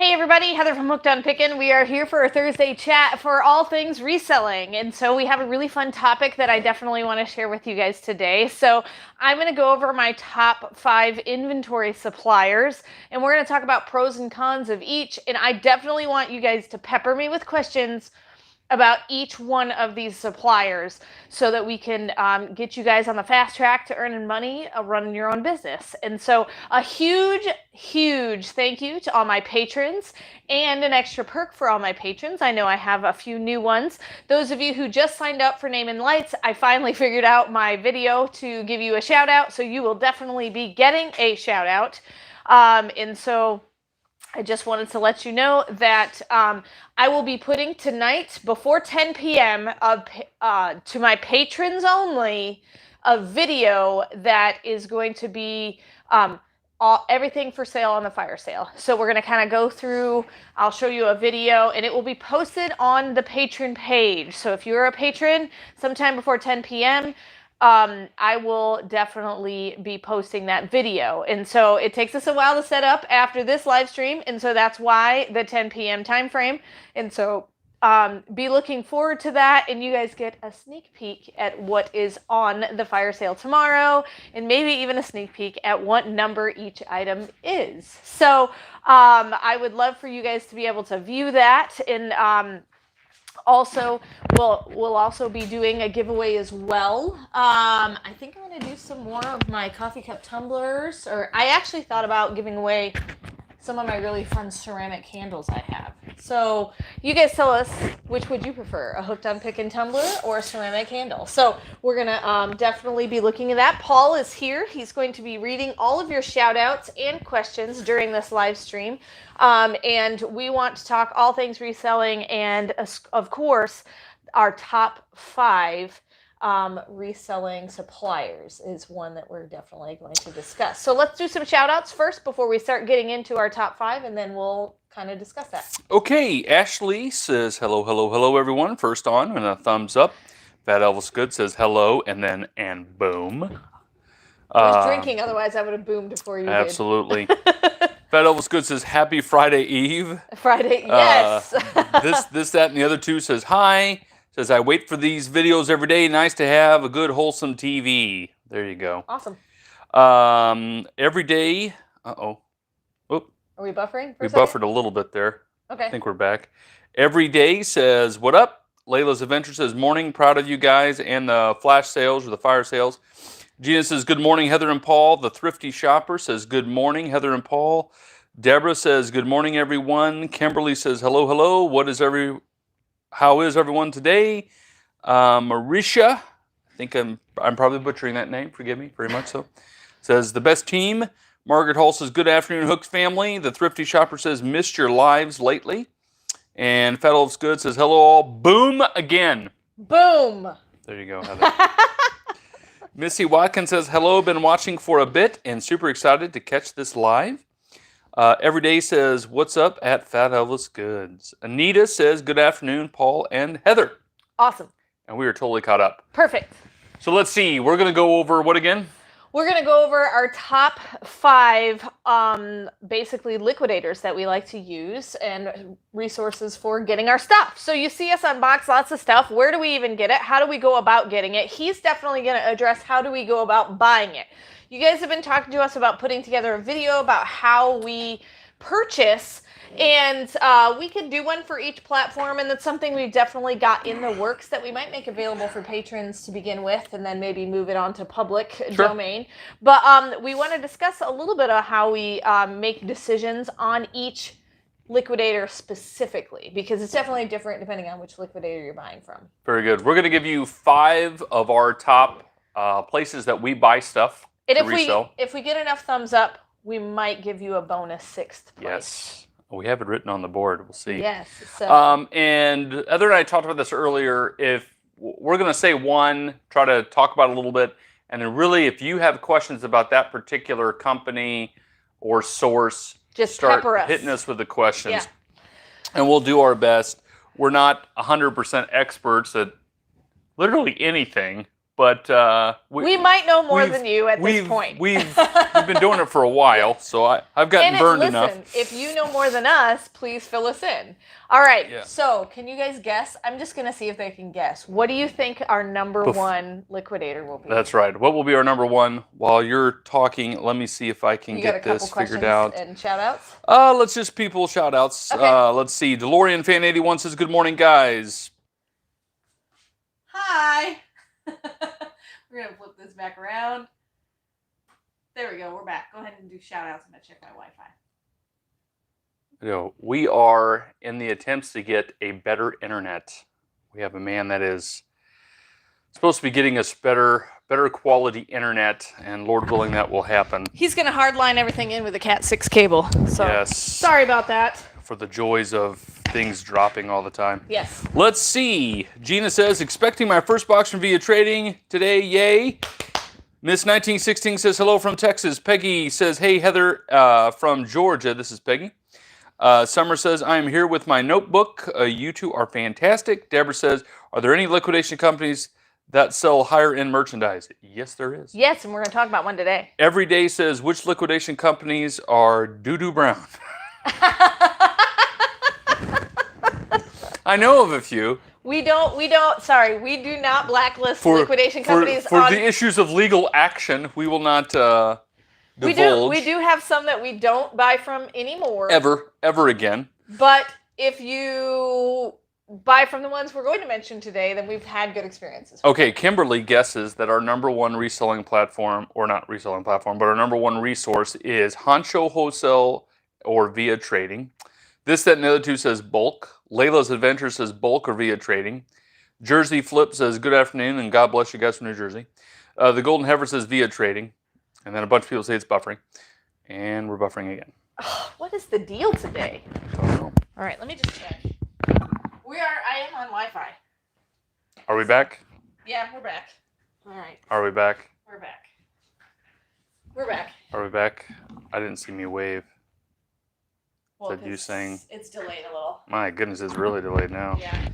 Hey everybody, Heather from Hooked on Pickin. We are here for a Thursday chat for all things reselling. And so we have a really fun topic that I definitely want to share with you guys today. So I'm going to go over my top 5 inventory suppliers, and we're going to talk about pros and cons of each. And I definitely want you guys to pepper me with questions about each one of these suppliers so that we can get you guys on the fast track to earning money running your own business. And so a huge thank you to all my patrons, and an extra perk for all my patrons. I know I have a few new ones. Those of you who just signed up for Name and Lights, I finally figured out my video to give you a shout out, so you will definitely be getting a shout out. And so I just wanted to let you know that I will be putting tonight before 10 p.m. To my patrons only a video that is going to be everything for sale on the fire sale. So we're going to kind of go through, I'll show you a video, and it will be posted on the patron page. So if you're a patron sometime before 10 p.m., I will definitely be posting that video. And so it takes us a while to set up after this live stream, and so that's why the 10 p.m. time frame. And so be looking forward to that, and you guys get a sneak peek at what is on the fire sale tomorrow, and maybe even a sneak peek at what number each item is. So I would love for you guys to be able to view that. And also, we'll also be doing a giveaway as well. I think I'm going to do some more of my coffee cup tumblers, or I actually thought about giving away some of my really fun ceramic handles I have. So you guys tell us, which would you prefer, a Hooked on Pickin tumbler or a ceramic handle? So we're going to definitely be looking at that. Paul is here. He's going to be reading all of your shout outs and questions during this live stream. And we want to talk all things reselling, and of course, our top 5 reselling suppliers is one that we're definitely going to discuss. So let's do some shout outs first before we start getting into our top 5, and then we'll kind of discuss that. Okay, Ashley says hello everyone. First on, and a thumbs up. Fat Elvis Good says hello, and boom. I was drinking, otherwise I would have boomed before you absolutely. Did. Fat Elvis Good says happy Friday Eve. Friday, yes. This, that, and the other two says hi. Says, I wait for these videos every day. Nice to have a good, wholesome TV. There you go. Awesome. Every day. Uh-oh. Oop. Are we buffering? We buffered a little bit there. Okay. I think we're back. Every day says, what up? Layla's Adventure says, morning. Proud of you guys and the flash sales or the fire sales. Gina says, good morning, Heather and Paul. The Thrifty Shopper says, good morning, Heather and Paul. Deborah says, good morning, everyone. Kimberly says, hello. How is everyone today? Marisha, I think I'm probably butchering that name. Forgive me, very much so. Says, the best team. Margaret Hall says, good afternoon, Hooked family. The Thrifty Shopper says, missed your lives lately. And Fat Elvis Good says, hello all. Boom again. Boom. There you go, Heather. Missy Watkins says, hello, been watching for a bit and super excited to catch this live. Everyday says, what's up at Fat Elvis Goods. Anita says, good afternoon, Paul and Heather. Awesome. And we are totally caught up. Perfect. So let's see. We're going to go over what again? We're going to go over our top 5 basically liquidators that we like to use and resources for getting our stuff. So you see us unbox lots of stuff. Where do we even get it? How do we go about getting it? He's definitely going to address how do we go about buying it. You guys have been talking to us about putting together a video about how we purchase, and we could do one for each platform, and that's something we've definitely got in the works that we might make available for patrons to begin with, and then maybe move it on to public domain. But we want to discuss a little bit of how we make decisions on each liquidator specifically, because it's definitely different depending on which liquidator you're buying from. Very good. We're going to give you 5 of our top places that we buy stuff. And if we get enough thumbs up, we might give you a bonus 6th place. Yes. We have it written on the board. We'll see. Yes. So. And Heather and I talked about this earlier. If we're going to say one, try to talk about it a little bit. And then really, if you have questions about that particular company or source, just start pepper us. Hitting us with the questions. Yeah. And we'll do our best. We're not 100% experts at literally anything. But we might know more than you at this point. We've been doing it for a while, so I've gotten burned enough. If you know more than us, please fill us in. All right, Yeah. so can you guys guess? I'm just going to see if they can guess. What do you think our number one liquidator will be? That's right. What will be our number one? While you're talking, let me see if I can get this figured out. And shout outs? Let's just people shout outs. Okay. Let's see. DeLorean Fan 81 says, good morning, guys. Hi. We're going to flip this back around. There we go. We're back. Go ahead and do shout outs. I'm going to check my Wi-Fi. We are in the attempts to get a better internet. We have a man that is supposed to be getting us better quality internet, and Lord willing, that will happen. He's going to hardline everything in with a Cat 6 cable. So yes. Sorry about that. For the joys of things dropping all the time. Yes. Let's see. Gina says, expecting my first box from Via Trading today. Yay. Miss 1916 says, hello from Texas. Peggy says, hey, Heather from Georgia. This is Peggy. Summer says, I am here with my notebook. You two are fantastic. Deborah says, are there any liquidation companies that sell higher end merchandise? Yes, there is. Yes, and we're going to talk about one today. Every Day says, which liquidation companies are doo-doo brown? I know of a few. We do not blacklist liquidation companies. For the issues of legal action, we will not divulge. We do have some that we don't buy from anymore. Ever again. But if you buy from the ones we're going to mention today, then we've had good experiences. Okay, Kimberly guesses that our number one reselling platform, or not reselling platform, but our number one resource is Honcho, Wholesale, or Via Trading. This, that, and the other two says bulk. Layla's Adventure says bulk or Via Trading. Jersey Flip says good afternoon and God bless you guys from New Jersey. The Golden Heifer says Via Trading. And then a bunch of people say it's buffering. And we're buffering again. What is the deal today? Don't know. All right, let me just check. I am on Wi-Fi. Are we back? Yeah, we're back. All right. Are we back? We're back. We're back. Are we back? I didn't see me wave. Well, Is that you saying? It's delayed a little. My goodness, it's really delayed now. Yeah.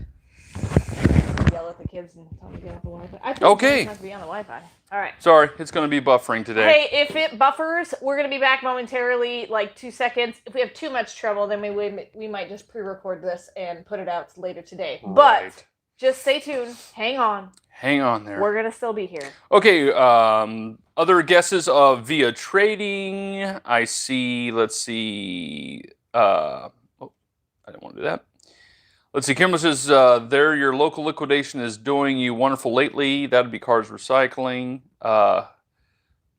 Yell at the kids and tell them to get off the Wi-Fi. I think Okay. it has to be on the Wi-Fi. All right. Sorry, it's going to be buffering today. Hey, if it buffers, we're going to be back momentarily, like 2 seconds. If we have too much trouble, then we might just pre-record this and put it out later today. But Right. just stay tuned. Hang on. Hang on there. We're going to still be here. Okay, other guesses of Via Trading. I see, let's see. I didn't want to do that. Let's see, Kimberly says, there your local liquidation is doing you wonderful lately. That'd be Karz Recycling.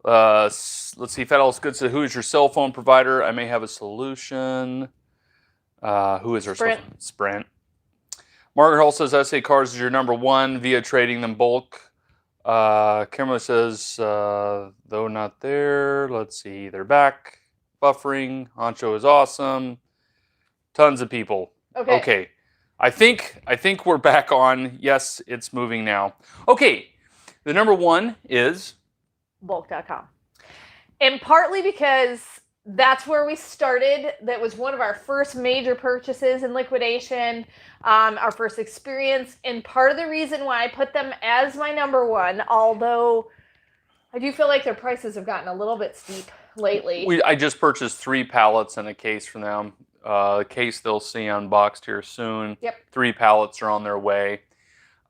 Let's see, Fat Alice Good says, who is your cell phone provider? I may have a solution. Who is our cell phone? Sprint. Margaret Hall says, I say Karz is your number one, Via Trading them bulk. Kimberly says, though not there. Let's see, they're back. Buffering. Honcho is awesome. Tons of people. Okay. I think we're back on. Yes, it's moving now. Okay. The number one is bulk.com. And partly because that's where we started. That was one of our first major purchases in liquidation, our first experience. And part of the reason why I put them as my number one, although I do feel like their prices have gotten a little bit steep lately. I just purchased 3 pallets and a case from them. A case they'll see unboxed here soon. Yep. 3 pallets are on their way.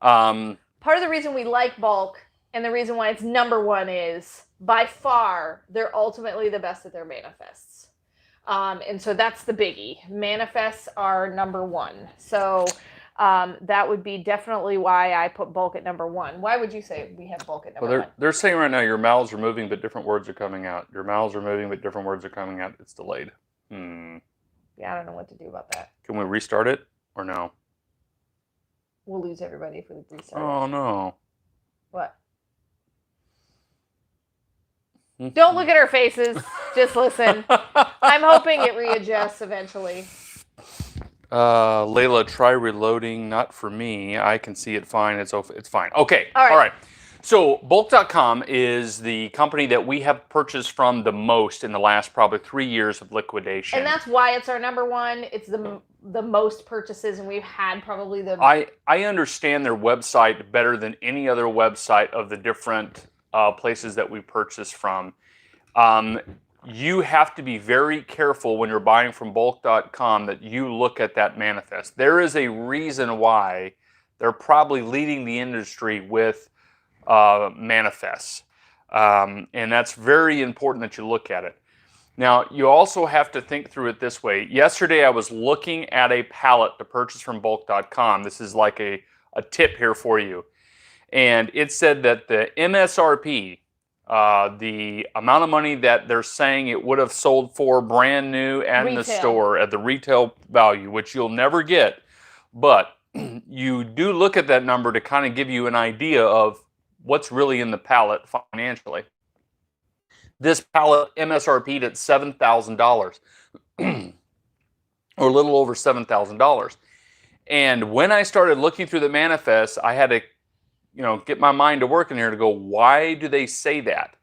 Part of the reason we like bulk and the reason why it's number one is by far they're ultimately the best at their manifests. And so that's the biggie. Manifests are number one. So that would be definitely why I put bulk at number one. Why would you say we have bulk at number one? They're saying right now your mouths are moving, but different words are coming out. Your mouths are moving, but different words are coming out. It's delayed. Yeah, I don't know what to do about that. Can we restart it or no? We'll lose everybody if we restart. Oh, no. What? Don't look at our faces. Just listen. I'm hoping it readjusts eventually. Layla, try reloading. Not for me. I can see it fine. It's fine. Okay. All right. So bulk.com is the company that we have purchased from the most in the last probably 3 years of liquidation. And that's why it's our number one. It's the most purchases, and we've had probably the... I understand their website better than any other website of the different places that we purchase from. You have to be very careful when you're buying from bulk.com that you look at that manifest. There is a reason why they're probably leading the industry with manifests. And that's very important that you look at it. Now, you also have to think through it this way. Yesterday, I was looking at a pallet to purchase from bulk.com. This is like a tip here for you. And it said that the MSRP, the amount of money that they're saying it would have sold for brand new and the store at the retail value, which you'll never get. But you do look at that number to kind of give you an idea of what's really in the pallet financially. This pallet MSRP'd at $7,000, or a little over $7,000. And when I started looking through the manifest, I had to, get my mind to work in here to go, why do they say that?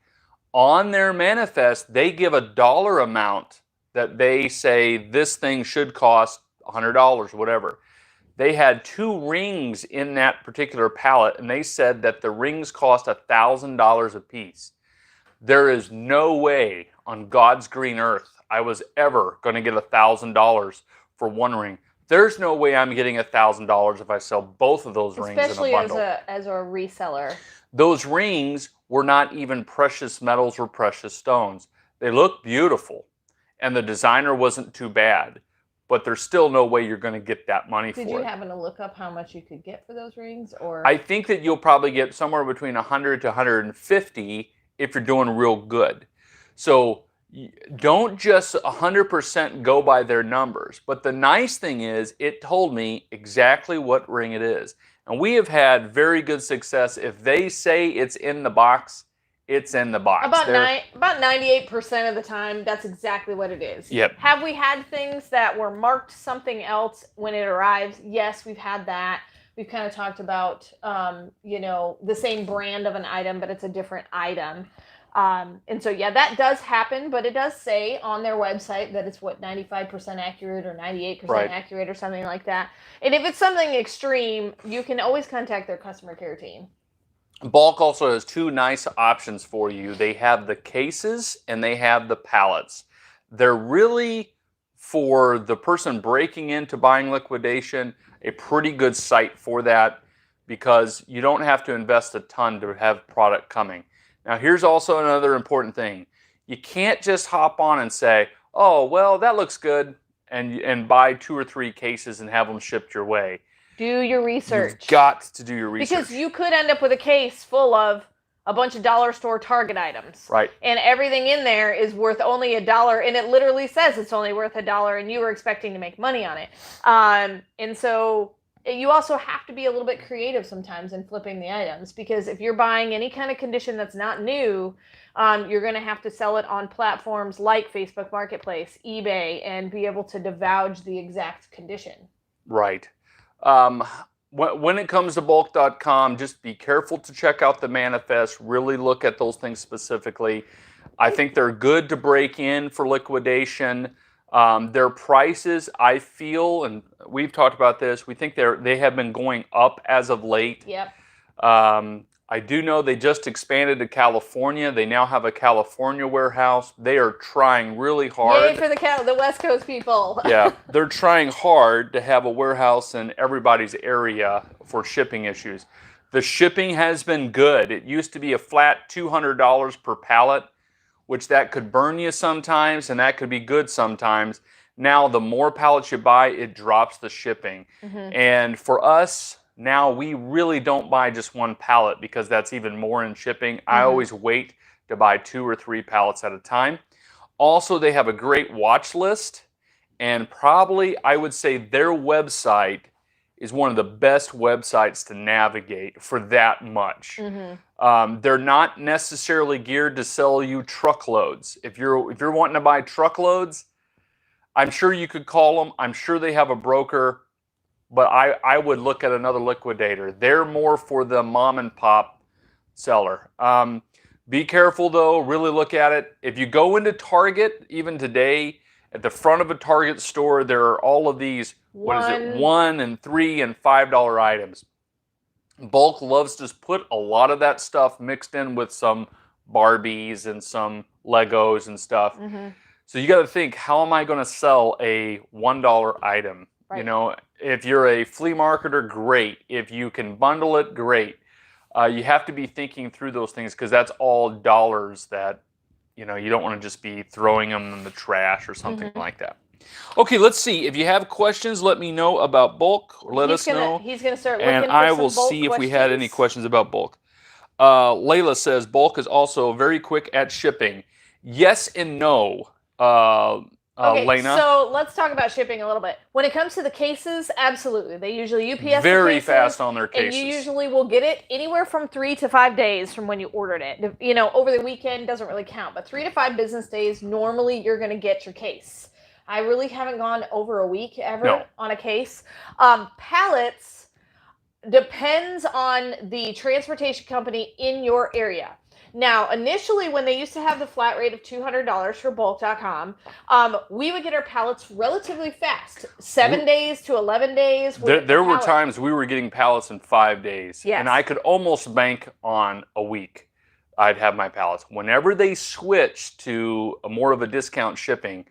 On their manifest, they give a dollar amount that they say this thing should cost $100, whatever. They had 2 rings in that particular pallet, and they said that the rings cost $1,000 a piece. There is no way on God's green earth I was ever going to get $1,000 for one ring. There's no way I'm getting $1,000 if I sell both of those rings in a bundle. Especially as a reseller. Those rings were not even precious metals or precious stones. They look beautiful, and the designer wasn't too bad. But there's still no way you're going to get that money for it. Did you happen to look up how much you could get for those rings? Or I think that you'll probably get somewhere between 100 to 150 if you're doing real good. So don't just 100% go by their numbers. But the nice thing is it told me exactly what ring it is. And we have had very good success. If they say it's in the box, it's in the box. About 98% of the time, that's exactly what it is. Yep. Have we had things that were marked something else when it arrives? Yes, we've had that. We've kind of talked about, the same brand of an item, but it's a different item. And so, yeah, that does happen, but it does say on their website that it's 95% accurate or 98% accurate or something like that. And if it's something extreme, you can always contact their customer care team. Bulk also has 2 nice options for you. They have the cases and they have the pallets. They're really, for the person breaking into buying liquidation, a pretty good site for that because you don't have to invest a ton to have product coming. Now, here's also another important thing. You can't just hop on and say, oh, well, that looks good, and buy 2 or 3 cases and have them shipped your way. Do your research. You've got to do your research. Because you could end up with a case full of a bunch of dollar store Target items. Right. And everything in there is worth only $1, and it literally says it's only worth $1, and you were expecting to make money on it. And so you also have to be a little bit creative sometimes in flipping the items, because if you're buying any kind of condition that's not new, you're going to have to sell it on platforms like Facebook Marketplace, eBay, and be able to divulge the exact condition. Right. When it comes to bulk.com, just be careful to check out the manifest. Really look at those things specifically. I think they're good to break in for liquidation. Their prices, I feel, and we've talked about this, we think they have been going up as of late. Yep. I do know they just expanded to California. They now have a California warehouse. They are trying really hard. Yay for the West Coast people. Yeah, they're trying hard to have a warehouse in everybody's area for shipping issues. The shipping has been good. It used to be a flat $200 per pallet, which that could burn you sometimes, and that could be good sometimes. Now, the more pallets you buy, it drops the shipping. Mm-hmm. And for us, now we really don't buy just one pallet because that's even more in shipping. Mm-hmm. I always wait to buy 2 or 3 pallets at a time. Also, they have a great watch list, and probably I would say their website is one of the best websites to navigate for that much. Mm-hmm. They're not necessarily geared to sell you truckloads. If you're wanting to buy truckloads, I'm sure you could call them. I'm sure they have a broker, but I would look at another liquidator. They're more for the mom and pop seller. Be careful though, really look at it. If you go into Target, even today, at the front of a Target store, there are all of these, $1 and $3 and $5 items. Bulk loves to put a lot of that stuff mixed in with some Barbies and some Legos and stuff. So you got to think, how am I going to sell a $1 item? Right. You know, if you're a flea marketer, great. If you can bundle it, great. You have to be thinking through those things because that's all dollars that, you know, you don't want to just be throwing them in the trash or something like that. Okay, let's see. If you have questions, let me know about bulk or let us know. He's going to start looking for and I some will bulk see if questions. we had any questions about bulk. Layla says, bulk is also very quick at shipping. Yes and no. Okay, Lena? so let's talk about shipping a little bit. When it comes to the cases, absolutely. They usually UPS very the cases, fast on their cases. And you usually will get it anywhere from 3 to 5 days from when you ordered it. You know, over the weekend doesn't really count, but 3 to 5 business days, normally you're going to get your case. I really haven't gone over a week ever on a case. Pallets depends on the transportation company in your area. Now, initially, when they used to have the flat rate of $200 for bulk.com, we would get our pallets relatively fast, 7 days to 11 days. There were times we were getting pallets in 5 days, and I could almost bank on a week. I'd have my pallets. Whenever they switched to more of a discount shipping,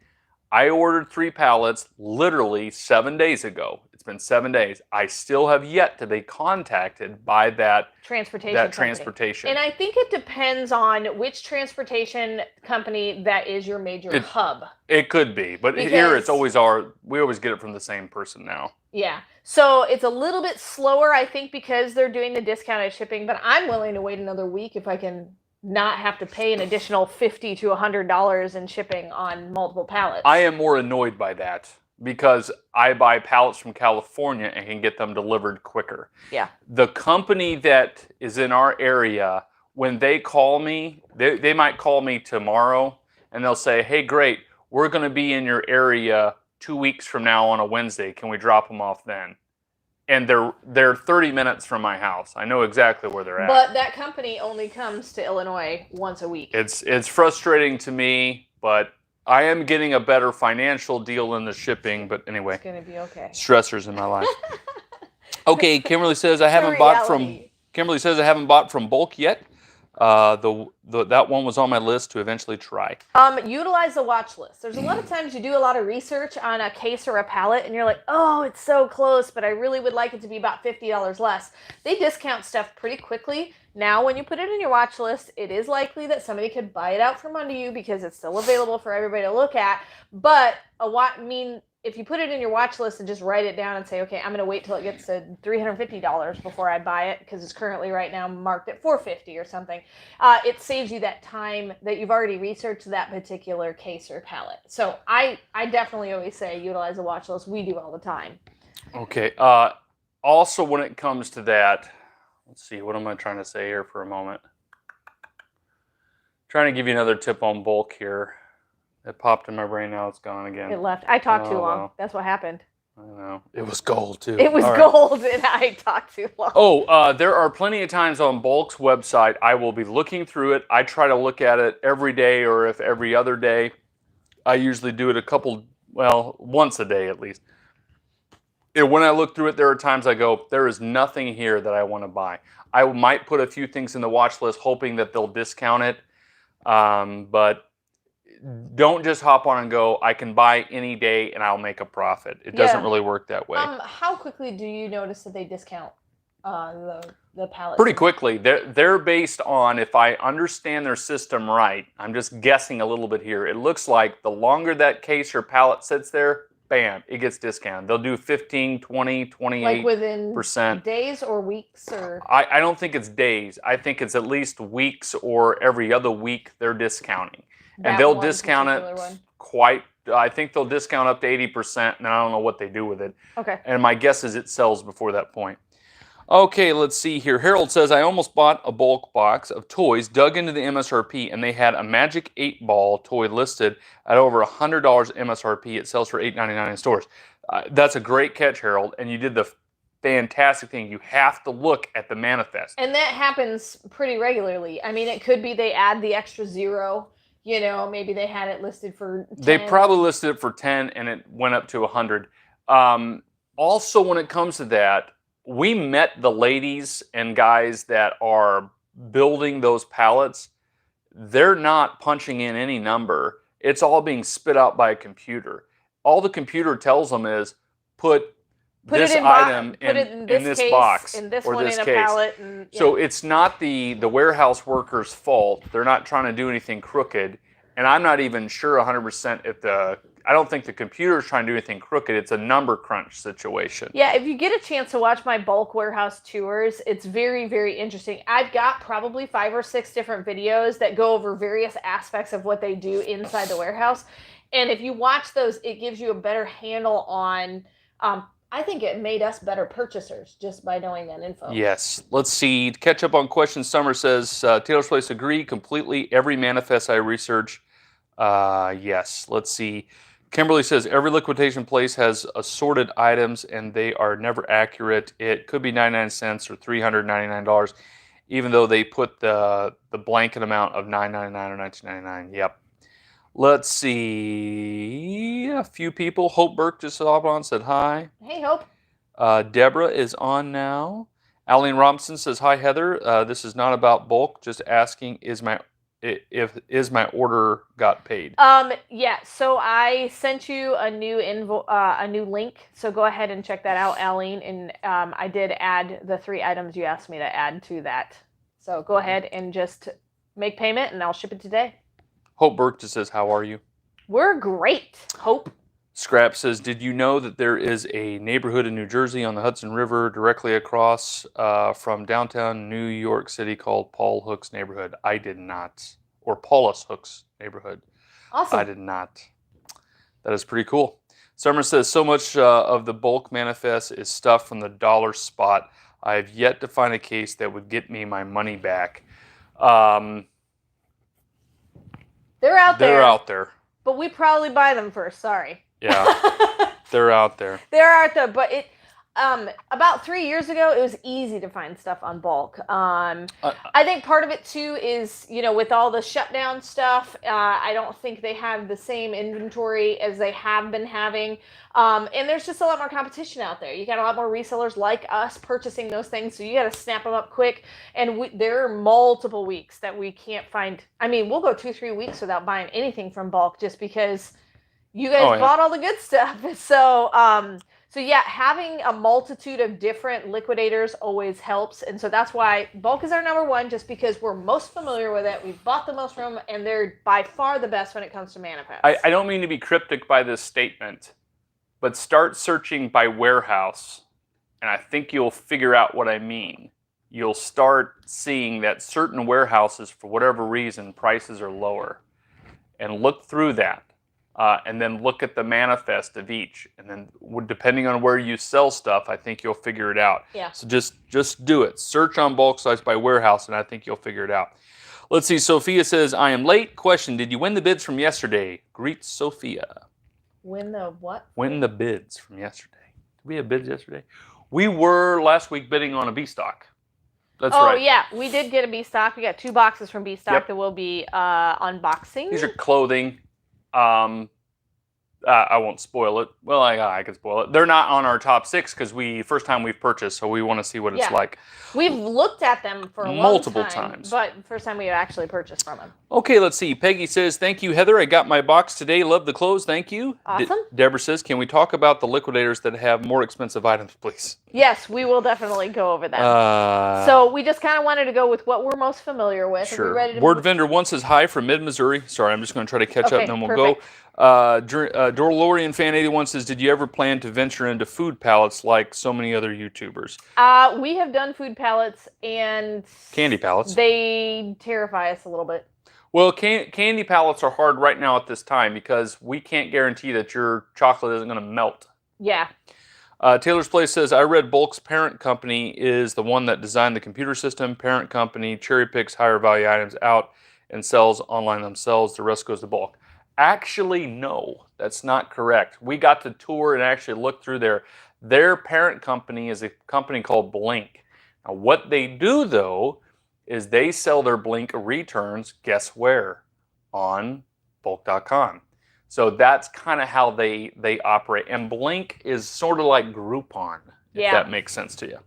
I ordered 3 pallets literally 7 days ago. It's been 7 days. I still have yet to be contacted by that transportation. And I think it depends on which transportation company that is your major hub. It could be, but here it's always we always get it from the same person now. Yeah. So it's a little bit slower, I think, because they're doing the discounted shipping, but I'm willing to wait another week if I can not have to pay an additional $50 to $100 in shipping on multiple pallets. I am more annoyed by that because I buy pallets from California and can get them delivered quicker. Yeah. The company that is in our area, when they call me, they might call me tomorrow and they'll say, hey, great, we're going to be in your area 2 weeks from now on a Wednesday. Can we drop them off then? And they're 30 minutes from my house. I know exactly where they're at. But that company only comes to Illinois once a week. It's frustrating to me, but I am getting a better financial deal in the shipping. But anyway, it's gonna be okay. Stressors in my life. Okay, Kimberly says I haven't bought from bulk yet. That one was on my list to eventually try. Utilize the watch list. There's a lot of times you do a lot of research on a case or a pallet and you're like, oh, it's so close, but I really would like it to be about $50 less. They discount stuff pretty quickly. Now, when you put it in your watch list, it is likely that somebody could buy it out from under you because it's still available for everybody to look at. But if you put it in your watch list and just write it down and say, okay, I'm going to wait till it gets to $350 before I buy it because it's currently right now marked at $450 or something, it saves you that time that you've already researched that particular case or pallet. So I definitely always say utilize the watch list. We do all the time. Okay. Also, when it comes to that, let's see, what am I trying to say here for a moment? Trying to give you another tip on bulk here. It popped in my brain, now it's gone again. It left. I talked too long. That's what happened. I know. It was gold, too. It was gold, and I talked too long. Oh, there are plenty of times on Bulk's website, I will be looking through it. I try to look at it every day or if every other day. I usually do it once a day at least. And when I look through it, there are times I go, there is nothing here that I want to buy. I might put a few things in the watch list hoping that they'll discount it, but don't just hop on and go, I can buy any day and I'll make a profit. It doesn't really work that way. How quickly do you notice that they discount the pallets? Pretty quickly. They're based on, if I understand their system right, I'm just guessing a little bit here, it looks like the longer that case or pallet sits there, bam, it gets discounted. They'll do 15, 20, 28%. Like within days or weeks? Or I don't think it's days. I think it's at least weeks or every other week they're discounting. And they'll discount it I think they'll discount up to 80%, and I don't know what they do with it. Okay. And my guess is it sells before that point. Okay, let's see here. Harold says, I almost bought a bulk box of toys, dug into the MSRP, and they had a Magic 8-ball toy listed at over $100 MSRP. It sells for $8.99 in stores. That's a great catch, Harold, and you did the fantastic thing. You have to look at the manifest. And that happens pretty regularly. I mean, it could be they add the extra 0. You know, maybe they had it listed for 10. They probably listed it for 10 and it went up to 100. Also, when it comes to that, we met the ladies and guys that are building those pallets. They're not punching in any number. It's all being spit out by a computer. All the computer tells them is put this item in this case, box in this or one this in a case. pallet. And, yeah. So it's not the warehouse worker's fault. They're not trying to do anything crooked. And I'm not even sure 100% if I don't think the computer is trying to do anything crooked. It's a number crunch situation. Yeah, if you get a chance to watch my bulk warehouse tours, it's very, very interesting. I've got probably 5 or 6 different videos that go over various aspects of what they do inside the warehouse. And if you watch those, it gives you a better handle on, I think it made us better purchasers just by knowing that info. Yes. Let's see. To catch up on questions, Summer says, Taylor's Place, agree completely. Every manifest I research. Yes. Let's see. Kimberly says, every liquidation place has assorted items and they are never accurate. It could be 99 cents or $399, even though they put the blanket amount of $9.99 or $19.99. Yep. Let's see. A few people. Hope Burke just hopped on, said hi. Hey, Hope. Deborah is on now. Aline Robinson says, hi, Heather. This is not about bulk. Just asking, is my order got paid? Yeah, so I sent you a new link. So go ahead and check that out, Aline. And I did add the 3 items you asked me to add to that. So go ahead and just make payment and I'll ship it today. Hope Burke just says, how are you? We're great, Hope. Scrap says, did you know that there is a neighborhood in New Jersey on the Hudson River directly across from downtown New York City called Paul Hook's neighborhood? I did not. Or Paulus Hook's neighborhood. Awesome. I did not. That is pretty cool. Summer says, so much of the bulk manifest is stuff from the dollar spot. I have yet to find a case that would get me my money back. They're out there. They're out there. But we probably buy them first. Sorry. Yeah, they're out there. They're out there, but about 3 years ago, it was easy to find stuff on bulk. I think part of it too is, with all the shutdown stuff, I don't think they have the same inventory as they have been having. And there's just a lot more competition out there. You got a lot more resellers like us purchasing those things, so you got to snap them up quick. And there are multiple weeks that we can't find. I mean, we'll go 2-3 weeks without buying anything from bulk just because you guys bought all the good stuff. So yeah, having a multitude of different liquidators always helps. And so that's why bulk is our number 1, just because we're most familiar with it. We've bought the most from them, and they're by far the best when it comes to manifest. I don't mean to be cryptic by this statement, but start searching by warehouse, and I think you'll figure out what I mean. You'll start seeing that certain warehouses, for whatever reason, prices are lower. And look through that. And then look at the manifest of each, and then depending on where you sell stuff, I think you'll figure it out. Yeah. So just do it. Search on bulk sites by warehouse, and I think you'll figure it out. Let's see. Sophia says, "I am late. Question: did you win the bids from yesterday? Greet, Sophia." Win the what? Win the bids from yesterday. Did we have bids yesterday? We were last week bidding on a B stock. That's right. Oh yeah, we did get a B stock. We got 2 boxes from B stock that we'll be unboxing. These are clothing. I won't spoil it. Well, I can spoil it. They're not on our top 6 because first time we've purchased, so we want to see what it's like. We've looked at them for multiple times, but first time we actually purchased from them. Okay, let's see. Peggy says, "Thank you, Heather. I got my box today. Love the clothes. Thank you." Awesome. Deborah says, "Can we talk about the liquidators that have more expensive items, please?" Yes, we will definitely go over that. So we just kind of wanted to go with what we're most familiar with. Sure. Are we ready to Word Vendor 1 says, "Hi from Mid-Missouri." Sorry, I'm just going to try to catch up, and then we'll perfect. go. Dorlorian Fan 81 says, "Did you ever plan to venture into food pallets like so many other YouTubers?" We have done food pallets and Candy pallets. They terrify us a little bit. Well, candy pallets are hard right now at this time because we can't guarantee that your chocolate isn't going to melt. Yeah. Taylor's Place says, "I read Bulk's parent company is the one that designed the computer system. Parent company cherry picks higher value items out and sells online themselves. The rest goes to Bulk." Actually, no, that's not correct. We got to tour and actually look through their parent company is a company called Blink. Now, what they do though is they sell their Blink returns, guess where? On bulk.com. So that's kind of how they operate. And Blink is sort of like Groupon, if that makes sense to you.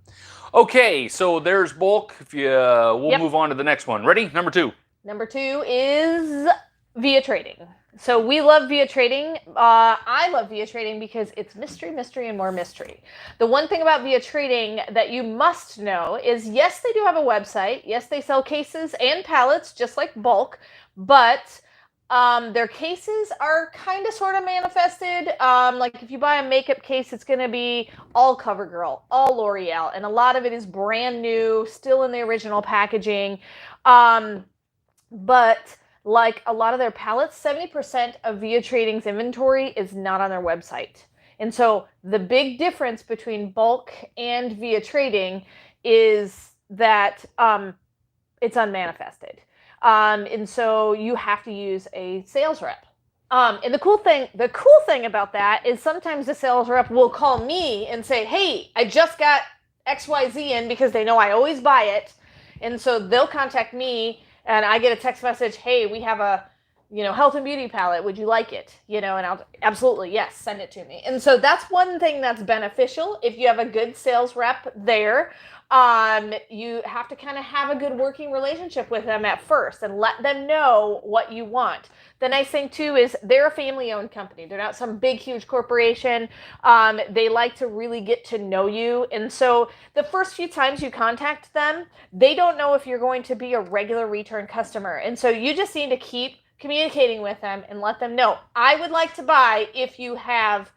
Okay, so there's bulk. If you, we'll move on to the next one. Ready? Number 2. Number 2 is via trading. So we love via trading. I love via trading because it's mystery, mystery, and more mystery. The one thing about via trading that you must know is, yes, they do have a website. Yes, they sell cases and pallets, just like bulk, but their cases are kind of sort of manifested. Like if you buy a makeup case, it's going to be all CoverGirl, all L'Oreal, and a lot of it is brand new, still in the original packaging. But like a lot of their pallets, 70% of Via Trading's inventory is not on their website. And so the big difference between bulk and Via Trading is that it's unmanifested. And so you have to use a sales rep. And the cool thing about that is sometimes the sales rep will call me and say, hey, I just got XYZ in, because they know I always buy it. And so they'll contact me and I get a text message, hey, we have a, health and beauty palette. Would you like it? And I'll absolutely, yes, send it to me. And so that's one thing that's beneficial. If you have a good sales rep there, you have to kind of have a good working relationship with them at first and let them know what you want. The nice thing too is they're a family-owned company. They're not some big, huge corporation. They like to really get to know you. And so the first few times you contact them, they don't know if you're going to be a regular return customer. And so you just need to keep communicating with them and let them know, I would like to buy if you have,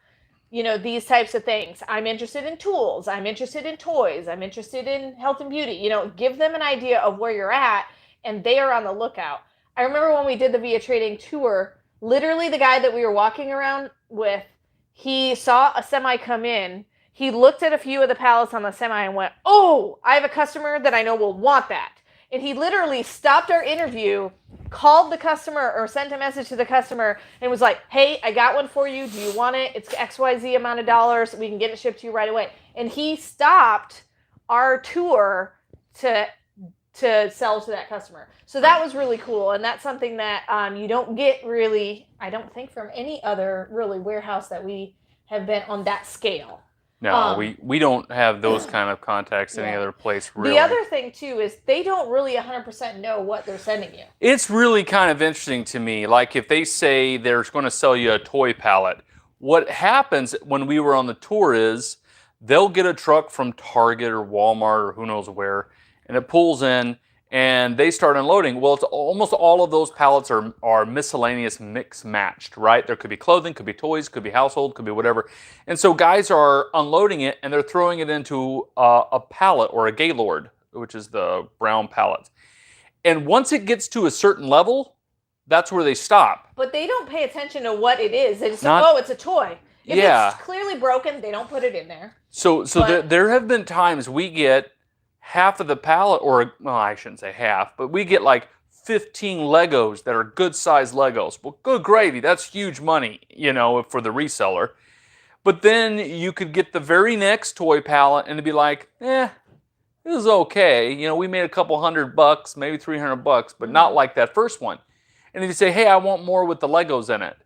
these types of things. I'm interested in tools. I'm interested in toys. I'm interested in health and beauty. Give them an idea of where you're at, and they are on the lookout. I remember when we did the Via Trading tour, literally the guy that we were walking around with, he saw a semi come in. He looked at a few of the pallets on the semi and went, oh, I have a customer that I know will want that. And he literally stopped our interview, called the customer or sent a message to the customer and was like, hey, I got one for you. Do you want it? It's XYZ amount of dollars. We can get it shipped to you right away. And he stopped our tour to sell to that customer. So that was really cool. And that's something that you don't get really, I don't think, from any other really warehouse that we have been on that scale. No, we don't have those kind of contacts any other place, really. The other thing, too, is they don't really 100% know what they're sending you. It's really kind of interesting to me. Like if they say they're going to sell you a toy pallet, what happens when we were on the tour is they'll get a truck from Target or Walmart or who knows where, and it pulls in, and they start unloading. Well, it's almost all of those pallets are miscellaneous mix matched, right? There could be clothing, could be toys, could be household, could be whatever. And so guys are unloading it and they're throwing it into a pallet or a Gaylord, which is the brown pallet. And once it gets to a certain level, that's where they stop. But they don't pay attention to what it is. They just say, oh, it's a toy. If it's clearly broken, they don't put it in there. So there have been times we get half of the pallet, or well, I shouldn't say half, but we get like 15 Legos that are good sized Legos. Well, good gravy, that's huge money, for the reseller. But then you could get the very next toy pallet and it'd be like, this is okay. We made a couple $100, maybe $300, but not like that first one. And if you say, hey, I want more with the Legos in it,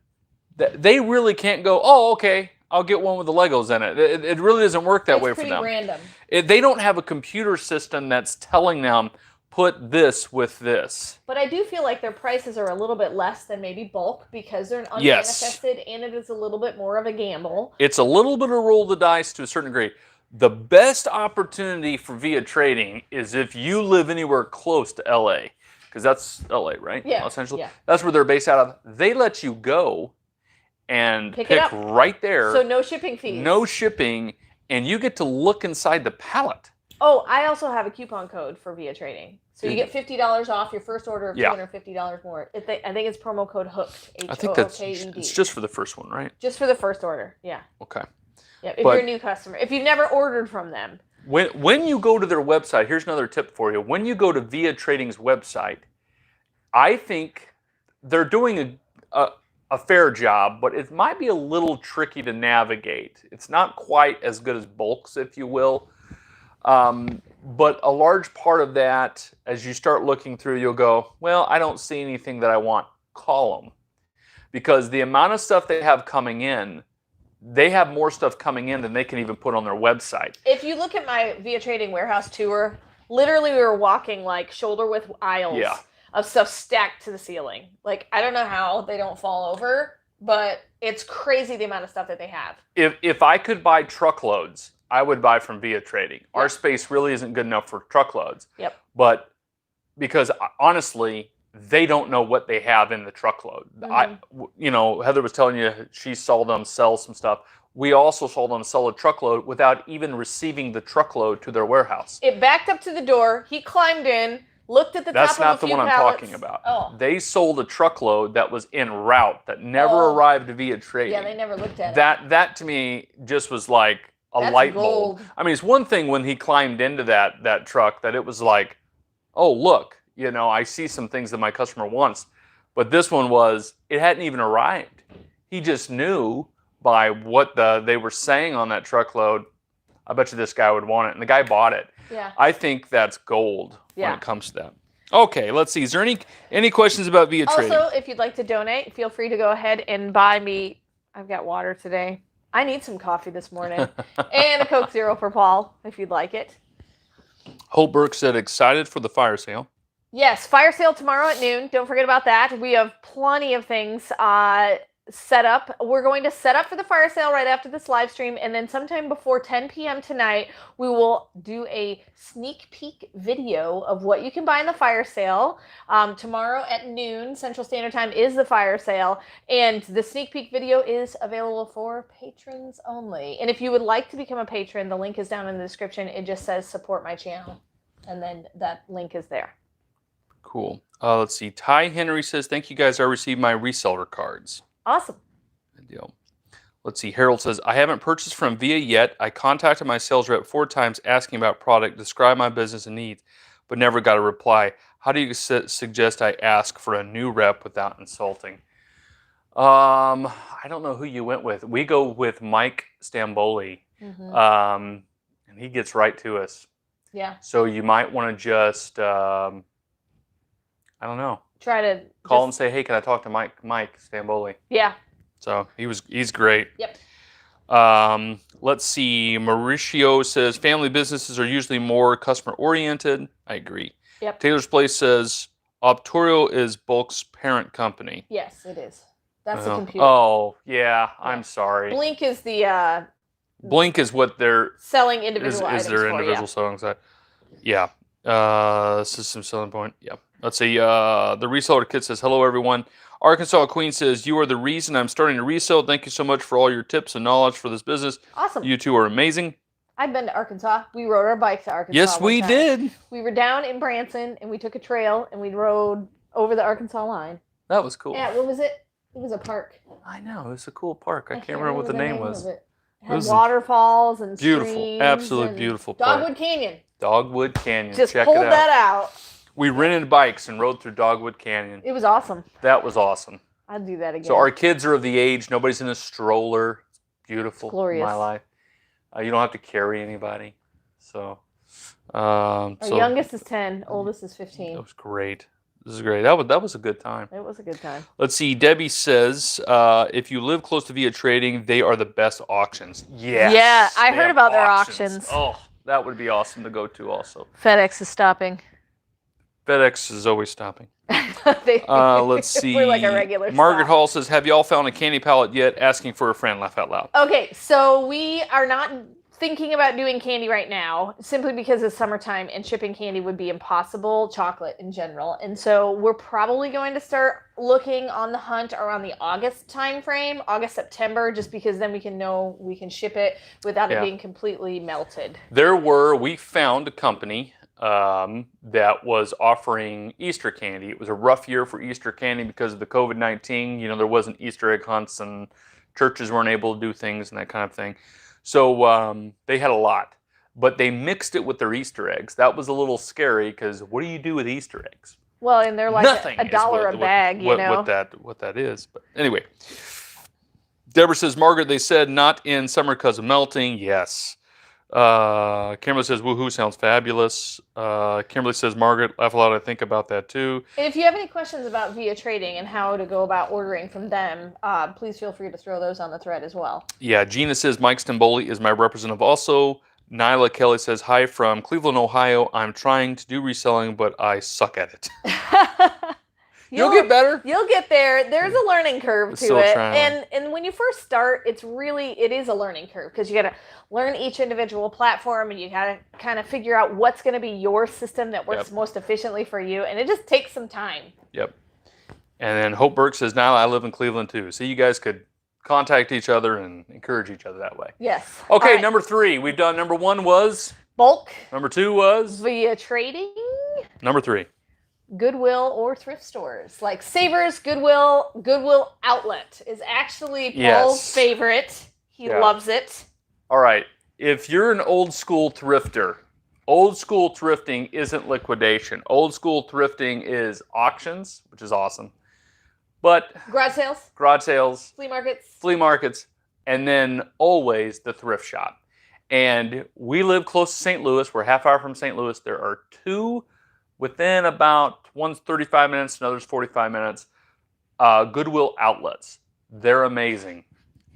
they really can't go, oh, okay, I'll get one with the Legos in it. It really doesn't work that way for them. It's pretty random. They don't have a computer system that's telling them, put this with this. But I do feel like their prices are a little bit less than maybe bulk because they're unmanifested and it is a little bit more of a gamble. It's a little bit of roll the dice to a certain degree. The best opportunity for Via Trading is if you live anywhere close to LA, because that's LA, right? Yeah. Los Angeles. Yeah. That's where they're based out of. They let you go and pick right there. So no shipping fees. No shipping, and you get to look inside the pallet. Oh, I also have a coupon code for Via Trading. So you get $50 off your first order of $250 more. I think it's promo code HOOKED. H-O-O-K-E-D. I think it's just for the first one, right? Just for the first order, yeah. Okay. Yeah, if you're a new customer. If you've never ordered from them. When you go to their website, here's another tip for you. When you go to Via Trading's website, I think they're doing a fair job, but it might be a little tricky to navigate. It's not quite as good as bulks, if you will. But a large part of that, as you start looking through, you'll go, well, I don't see anything that I want. Call them. Because the amount of stuff they have coming in, they have more stuff coming in than they can even put on their website. If you look at my Via Trading warehouse tour, literally we were walking like shoulder width aisles of stuff stacked to the ceiling. Like, I don't know how they don't fall over, but it's crazy the amount of stuff that they have. If I could buy truckloads, I would buy from Via Trading. Yep. Our space really isn't good enough for truckloads. Yep. But because honestly, they don't know what they have in the truckload. Heather was telling you she saw them sell some stuff. We also saw them sell a truckload without even receiving the truckload to their warehouse. It backed up to the door. He climbed in, looked at the top of a few pallets. That's not the one I'm talking about. Oh. They sold a truckload that was en route that never arrived Via Trading. Yeah, they never looked at it. That to me just was like a light bulb. I mean, it's one thing when he climbed into that truck that it was like, oh, look. I see some things that my customer wants. But this one it hadn't even arrived. He just knew by what they were saying on that truckload, I bet you this guy would want it. And the guy bought it. Yeah. I think that's gold when it comes to that. Okay, let's see. Is there any questions about Via Trading? Also, if you'd like to donate, feel free to go ahead and buy me. I've got water today. I need some coffee this morning. And a Coke Zero for Paul, if you'd like it. Hope Burke said, excited for the fire sale. Yes, fire sale tomorrow at noon. Don't forget about that. We have plenty of things set up. We're going to set up for the fire sale right after this live stream, and then sometime before 10 p.m. tonight, we will do a sneak peek video of what you can buy in the fire sale. Tomorrow at noon, Central Standard Time, is the fire sale, and the sneak peek video is available for patrons only. And if you would like to become a patron, the link is down in the description. It just says support my channel, and then that link is there. Cool. Let's see. Ty Henry says, thank you guys. I received my reseller cards. Awesome. Good deal. Let's see. Harold says, I haven't purchased from Via yet. I contacted my sales rep 4 times asking about product, describe my business and needs, but never got a reply. How do you suggest I ask for a new rep without insulting? I don't know who you went with. We go with Mike Stamboli, and he gets right to us. Yeah. So you might want to just... I don't know. Try to call and say, hey, can I talk to Mike Stamboli? Yeah. So he's great. Yep. Let's see. Mauricio says family businesses are usually more customer oriented. I agree. Yep. Taylor's Place says Optorio is Bulk's parent company. Yes, it is. That's the computer. Oh, yeah. I'm sorry. Blink is the Blink is what they're selling individual items is their for, individual selling side. Yeah. System selling point. Yeah. Let's see. The reseller kid says, hello, everyone. Arkansas Queen says, you are the reason I'm starting to resell. Thank you so much for all your tips and knowledge for this business. Awesome. You two are amazing. I've been to Arkansas. We rode our bike to Arkansas. Yes, we did. We were down in Branson, and we took a trail, and we rode over the Arkansas line. That was cool. Yeah, what was it? It was a park. I know. It was a cool park. I can't remember what the name was. It had waterfalls and beautiful, streams. absolutely beautiful park. Dogwood Canyon. Dogwood Canyon. Just check pulled it out. that out. We rented bikes and rode through Dogwood Canyon. It was awesome. That was awesome. I'd do that again. So our kids are of the age. Nobody's in a stroller. It's beautiful. It's glorious. In my life. You don't have to carry anybody. So. Our youngest is 10. Oldest is 15. That was great. This is great. That was a good time. It was a good time. Let's see. Debbie says, if you live close to Via Trading, they are the best auctions. Yes. Yeah, I heard about their auctions. Oh, that would be awesome to go to also. FedEx is stopping. FedEx is always stopping. Let's see. We're like a regular Margaret stop. Hall says, have you all found a candy pallet yet? Asking for a friend. Laugh out loud. Okay, so we are not thinking about doing candy right now, simply because it's summertime and shipping candy would be impossible, chocolate in general. And so we're probably going to start looking on the hunt around the August time frame, August, September, just because then we can know we can ship it without it being completely melted. We found a company that was offering Easter candy. It was a rough year for Easter candy because of the COVID-19. You know, there wasn't Easter egg hunts and churches weren't able to do things and that kind of thing. So they had a lot, but they mixed it with their Easter eggs. That was a little scary because what do you do with Easter eggs? Well, and they're like Nothing a dollar is a bag, you know. what that is. But anyway, Deborah says, Margaret, they said not in summer because of melting. Yes. Kimberly says, woohoo, sounds fabulous. Kimberly says, Margaret, laugh a lot. I think about that too. And if you have any questions about Via Trading and how to go about ordering from them, please feel free to throw those on the thread as well. Yeah, Gina says, Mike Stimboli is my representative also. Nyla Kelly says, hi from Cleveland, Ohio. I'm trying to do reselling, but I suck at it. You'll get better. You'll get there. There's a learning curve to it. Trying. And when you first start, it is a learning curve because you got to learn each individual platform and you got to kind of figure out what's going to be your system that works most efficiently for you. And it just takes some time. Yep. And then Hope Burke says, now I live in Cleveland too. So you guys could contact each other and encourage each other that way. Yes. Okay, right. Number 3. We've done number 1 was? Bulk. Number 2 was? Via Trading. Number 3. Goodwill or thrift stores like Savers, Goodwill Outlet is actually Paul's favorite. He loves it. All right. If you're an old school thrifter, old school thrifting isn't liquidation. Old school thrifting is auctions, which is awesome. But garage sales, flea markets, and then always the thrift shop. And we live close to St. Louis. We're a half hour from St. Louis. There are 2 within about, one's 35 minutes, another's 45 minutes, Goodwill outlets. They're amazing.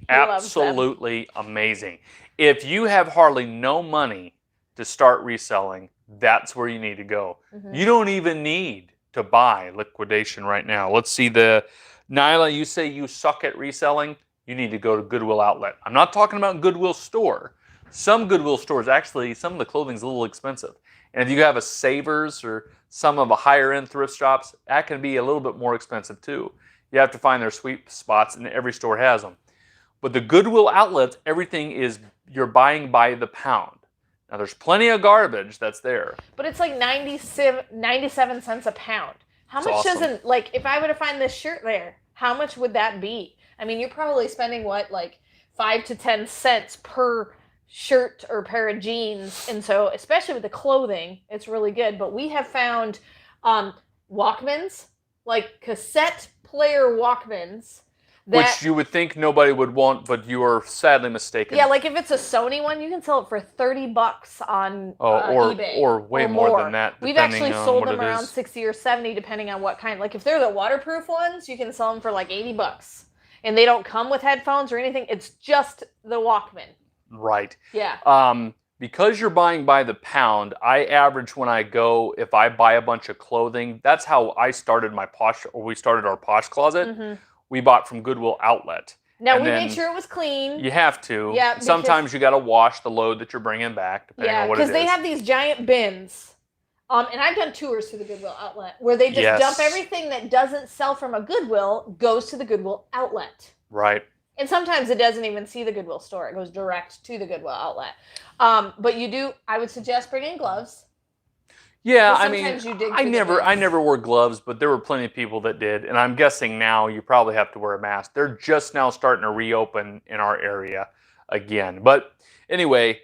Absolutely amazing. If you have hardly no money to start reselling, that's where you need to go. Mm-hmm. You don't even need to buy liquidation right now. Let's see Nyla, you say you suck at reselling, you need to go to Goodwill outlet. I'm not talking about Goodwill store. Some Goodwill stores, actually, some of the clothing's a little expensive. And if you have a Savers or some of the higher end thrift shops, that can be a little bit more expensive too. You have to find their sweet spots, and every store has them. But the Goodwill outlets, everything is, you're buying by the pound. Now there's plenty of garbage that's there. But it's like 97 cents a pound. How much doesn't, like, if I were to find this shirt there, how much would that be? I mean, you're probably spending what, like 5 to 10 cents per shirt or pair of jeans, and so especially with the clothing, it's really good. But we have found Walkmans, like cassette player Walkmans, which you would think nobody would want, but you are sadly mistaken. Yeah, like if it's a Sony one, you can sell it for $30 on eBay, or way more than that. We've actually sold them around 60 or 70, depending on what kind. Like if they're the waterproof ones, you can sell them for like $80, and they don't come with headphones or anything. It's just the Walkman. Right. Yeah. Because you're buying by the pound, I average when I go, if I buy a bunch of clothing, that's how I started we started our Posh Closet. Mm-hmm. We bought from Goodwill Outlet. Now, we made sure it was clean. You have to. Yeah. Sometimes you got to wash the load that you're bringing back, depending on what it is. Yeah, because they have these giant bins. And I've done tours to the Goodwill Outlet where they just dump everything that doesn't sell from a Goodwill goes to the Goodwill Outlet. Right. And sometimes it doesn't even see the Goodwill store. It goes direct to the Goodwill Outlet. But I would suggest bringing gloves. Yeah, I mean, I never wore gloves, but there were plenty of people that did. And I'm guessing now you probably have to wear a mask. They're just now starting to reopen in our area again. But anyway,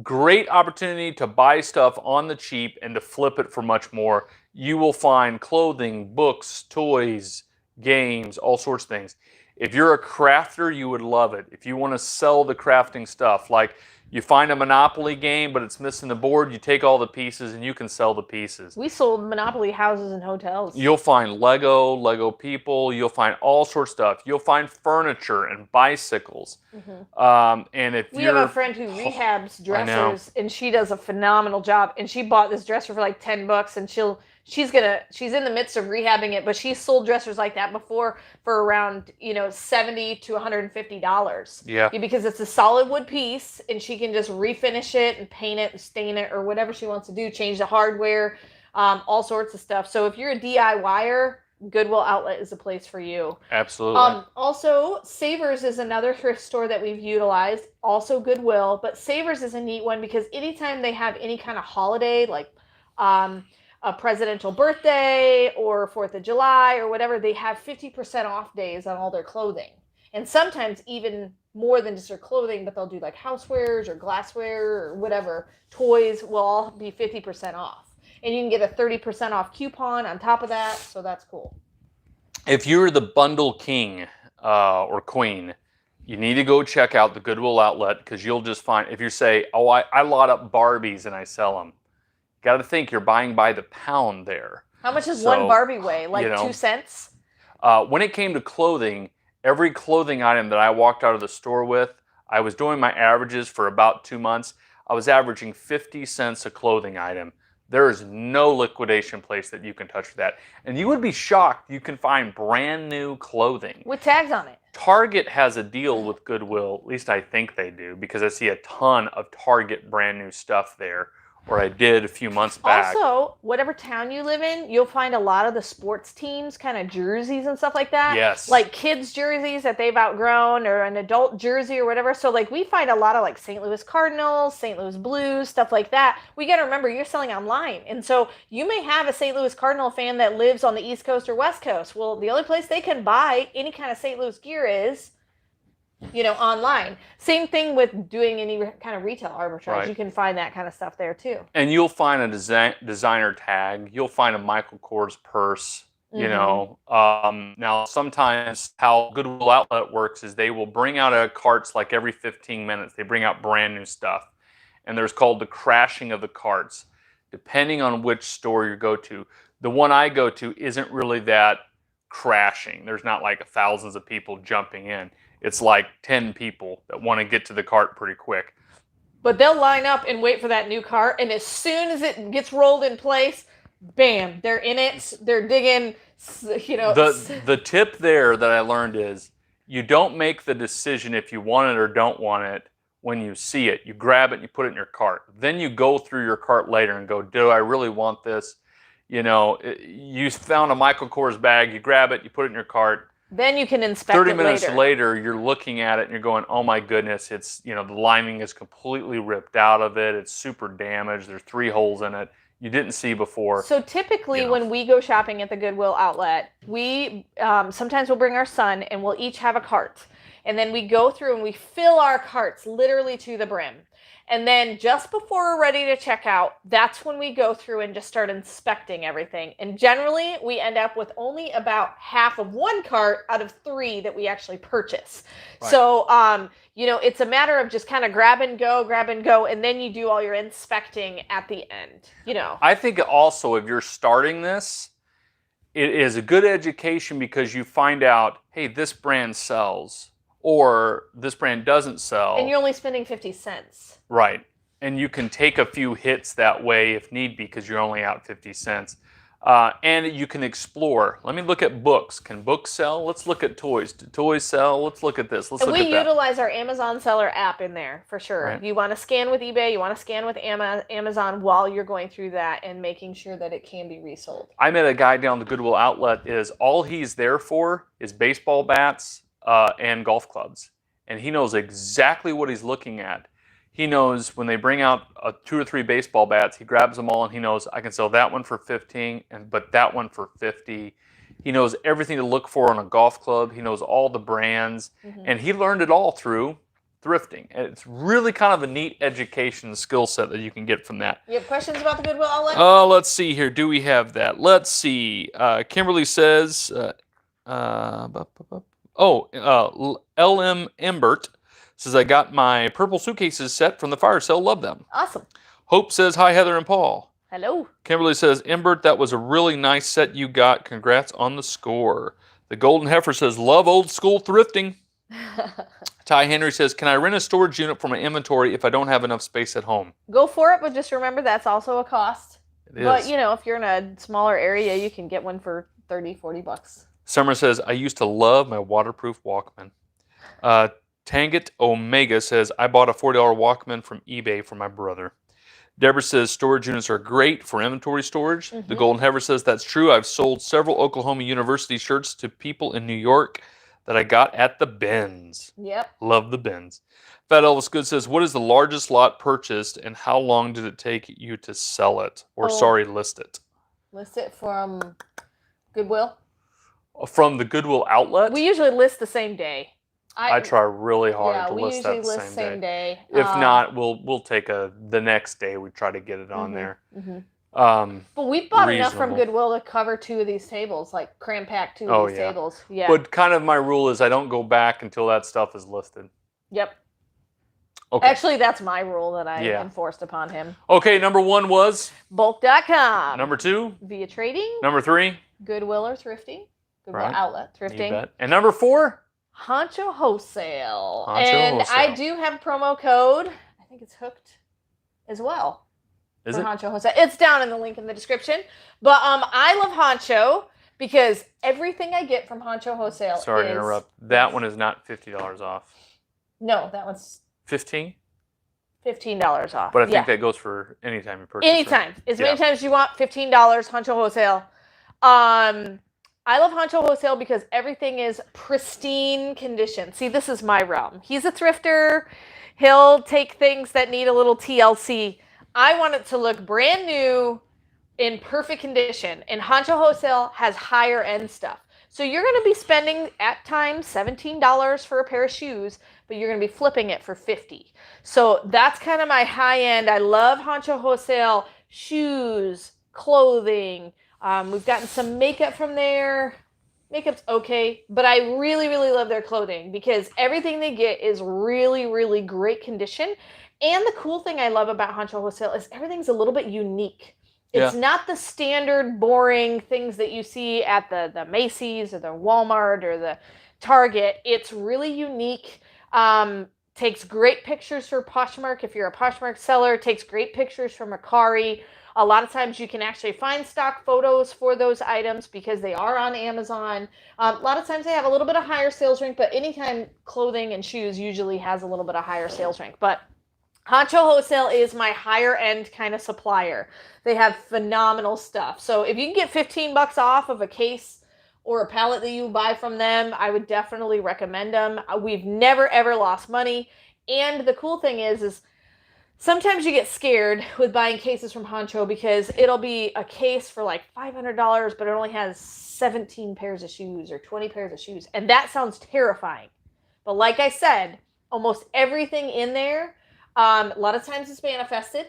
great opportunity to buy stuff on the cheap and to flip it for much more. You will find clothing, books, toys, games, all sorts of things. If you're a crafter, you would love it. If you want to sell the crafting stuff, like you find a Monopoly game, but it's missing the board, you take all the pieces and you can sell the pieces. We sold Monopoly houses and hotels. You'll find Lego people, you'll find all sorts of stuff. You'll find furniture and bicycles. Mm-hmm. And if we have a friend who rehabs dressers, and she does a phenomenal job. And she bought this dresser for like $10, and she's in the midst of rehabbing it, but she's sold dressers like that before for around, $70 to $150. Yeah. Because it's a solid wood piece, and she can just refinish it and paint it and stain it or whatever she wants to do, change the hardware, all sorts of stuff. So if you're a DIYer, Goodwill Outlet is a place for you. Absolutely. Also, Savers is another thrift store that we've utilized. Also Goodwill, but Savers is a neat one because anytime they have any kind of holiday, like a presidential birthday or 4th of July or whatever, they have 50% off days on all their clothing. And sometimes even more than just their clothing, but they'll do like housewares or glassware or whatever. Toys will all be 50% off. and you can get a 30% off coupon on top of that. So that's cool. If you're the bundle king or queen, you need to go check out the Goodwill outlet, because you'll just find, if you say, oh, I lot up Barbies and I sell them, you got to think you're buying by the pound there. How much does one Barbie weigh? Like 2 cents? When it came to clothing, every clothing item that I walked out of the store with, I was doing my averages for about 2 months. I was averaging 50 cents a clothing item. There is no liquidation place that you can touch for that. And you would be shocked, you can find brand new clothing with tags on it. Target has a deal with Goodwill, at least I think they do, because I see a ton of Target brand new stuff there, or I did a few months back. Also, whatever town you live in, you'll find a lot of the sports teams kind of jerseys and stuff like that. Yes. Like kids jerseys that they've outgrown, or an adult jersey or whatever. So like we find a lot of like St. Louis Cardinals, St. Louis Blues, stuff like that. We got to remember you're selling online. And so you may have a St. Louis Cardinal fan that lives on the East Coast or West Coast. Well, the only place they can buy any kind of St. Louis gear is, you know, online. Same thing with doing any kind of retail arbitrage. Right. You can find that kind of stuff there too. And you'll find a designer tag. You'll find a Michael Kors purse. You know, now sometimes how Goodwill Outlet works is they will bring out a carts like every 15 minutes. They bring out brand new stuff, and there's called the crashing of the carts. Depending on which store you go to, the one I go to isn't really that crashing. There's not like thousands of people jumping in. It's like 10 people that want to get to the cart pretty quick. But they'll line up and wait for that new cart, and as soon as it gets rolled in place, bam, they're in it, they're digging, you know. The tip there that I learned is you don't make the decision if you want it or don't want it when you see it. You grab it and you put it in your cart. Then you go through your cart later and go, do I really want this? You know, you found a Michael Kors bag, you grab it, you put it in your cart. Then you can inspect it later. 30 minutes later, you're looking at it and you're going, oh my goodness, it's, you know, the lining is completely ripped out of it. It's super damaged. There's 3 holes in it you didn't see before. So typically when we go shopping at the Goodwill outlet, we sometimes we'll bring our son and we'll each have a cart. And then we go through and we fill our carts literally to the brim. And then just before we're ready to check out, that's when we go through and just start inspecting everything. And generally, we end up with only about half of one cart out of 3 that we actually purchase. Right. So, you know, it's a matter of just kind of grab and go, and then you do all your inspecting at the end, you know. I think also if you're starting this, it is a good education because you find out, hey, this brand sells. Or this brand doesn't sell. And you're only spending 50 cents. Right. And you can take a few hits that way if need be because you're only out 50 cents. And you can explore. Let me look at books. Can books sell? Let's look at toys. Do toys sell? Let's look at this. Let's look at that. We utilize our Amazon seller app in there for sure. Right. You want to scan with eBay. You want to scan with Amazon while you're going through that and making sure that it can be resold. I met a guy down the Goodwill outlet. All he's there for is baseball bats and golf clubs. And he knows exactly what he's looking at. He knows when they bring out 2 or 3 baseball bats, he grabs them all and he knows I can sell that one for 15, but that one for 50. He knows everything to look for on a golf club. He knows all the brands, and he learned it all through thrifting. And it's really kind of a neat education skill set that you can get from that. You have questions about the Goodwill outlet? Let's see here. Do we have that? Let's see. Kimberly says, LM Embert says, I got my purple suitcases set from the fire sale. Love them. Awesome. Hope says, hi, Heather and Paul. Hello. Kimberly says, Embert, that was a really nice set you got. Congrats on the score. The Golden Heifer says, love old school thrifting. Ty Henry says, can I rent a storage unit for my inventory if I don't have enough space at home? Go for it, but just remember that's also a cost. It is. But, you know, if you're in a smaller area, you can get one for 30, 40 bucks. Summer says, I used to love my waterproof Walkman. Tanget Omega says, I bought a $40 Walkman from eBay for my brother. Deborah says, storage units are great for inventory storage. The Golden Heifer says, that's true. I've sold several Oklahoma University shirts to people in New York that I got at the bins. Yep. Love the bins. Fat Elvis Good says, what is the largest lot purchased and how long did it take you to sell it? Or, list it? List it from Goodwill? From the Goodwill outlet? We usually list the same day. I try really hard to list that the same day. If not, we'll take the next day. We try to get it on there. But we bought enough from reasonable. Goodwill to cover 2 of these tables, like cram pack 2 of these tables. Yeah. But kind of my rule is I don't go back until that stuff is listed. Yep. Okay. Actually, that's my rule that I enforced upon him. Okay, number 1 was? Bulk.com. Number 2? Via Trading. Number 3? Goodwill or Thrifty. Goodwill Outlet. Thrifting. You bet. And number 4? Honcho Wholesale. Honcho Wholesale. I do have a promo code. I think it's hooked as well. Is it? Honcho Wholesale. It's down in the link in the description. But I love Honcho because everything I get from Honcho Wholesale Sorry to interrupt. That one is not $50 off. No, that one's 15? $15 off. But I think that goes for anytime you purchase. Anytime. As many times as you want, $15, Honcho Wholesale. I love Honcho Wholesale because everything is pristine condition. See, this is my realm. He's a thrifter. He'll take things that need a little TLC. I want it to look brand new in perfect condition. And Honcho Wholesale has higher end stuff. So you're going to be spending at times $17 for a pair of shoes, but you're going to be flipping it for $50. So that's kind of my high end. I love Honcho Wholesale shoes, clothing. We've gotten some makeup from there. Makeup's okay, but I really, really love their clothing because everything they get is really, really great condition. And the cool thing I love about Honcho Wholesale is everything's a little bit unique. It's not the standard boring things that you see at the Macy's or the Walmart or the Target. It's really unique. Takes great pictures for Poshmark if you're a Poshmark seller. Takes great pictures from Mercari. A lot of times you can actually find stock photos for those items because they are on Amazon. A lot of times they have a little bit of higher sales rank, but anytime clothing and shoes usually has a little bit of higher sales rank. But Honcho Wholesale is my higher end kind of supplier. They have phenomenal stuff. So if you can get 15 bucks off of a case or a pallet that you buy from them, I would definitely recommend them. We've never ever lost money. And the cool thing is sometimes you get scared with buying cases from Honcho because it'll be a case for like $500, but it only has 17 pairs of shoes or 20 pairs of shoes. And that sounds terrifying. But like I said, almost everything in there, a lot of times it's manifested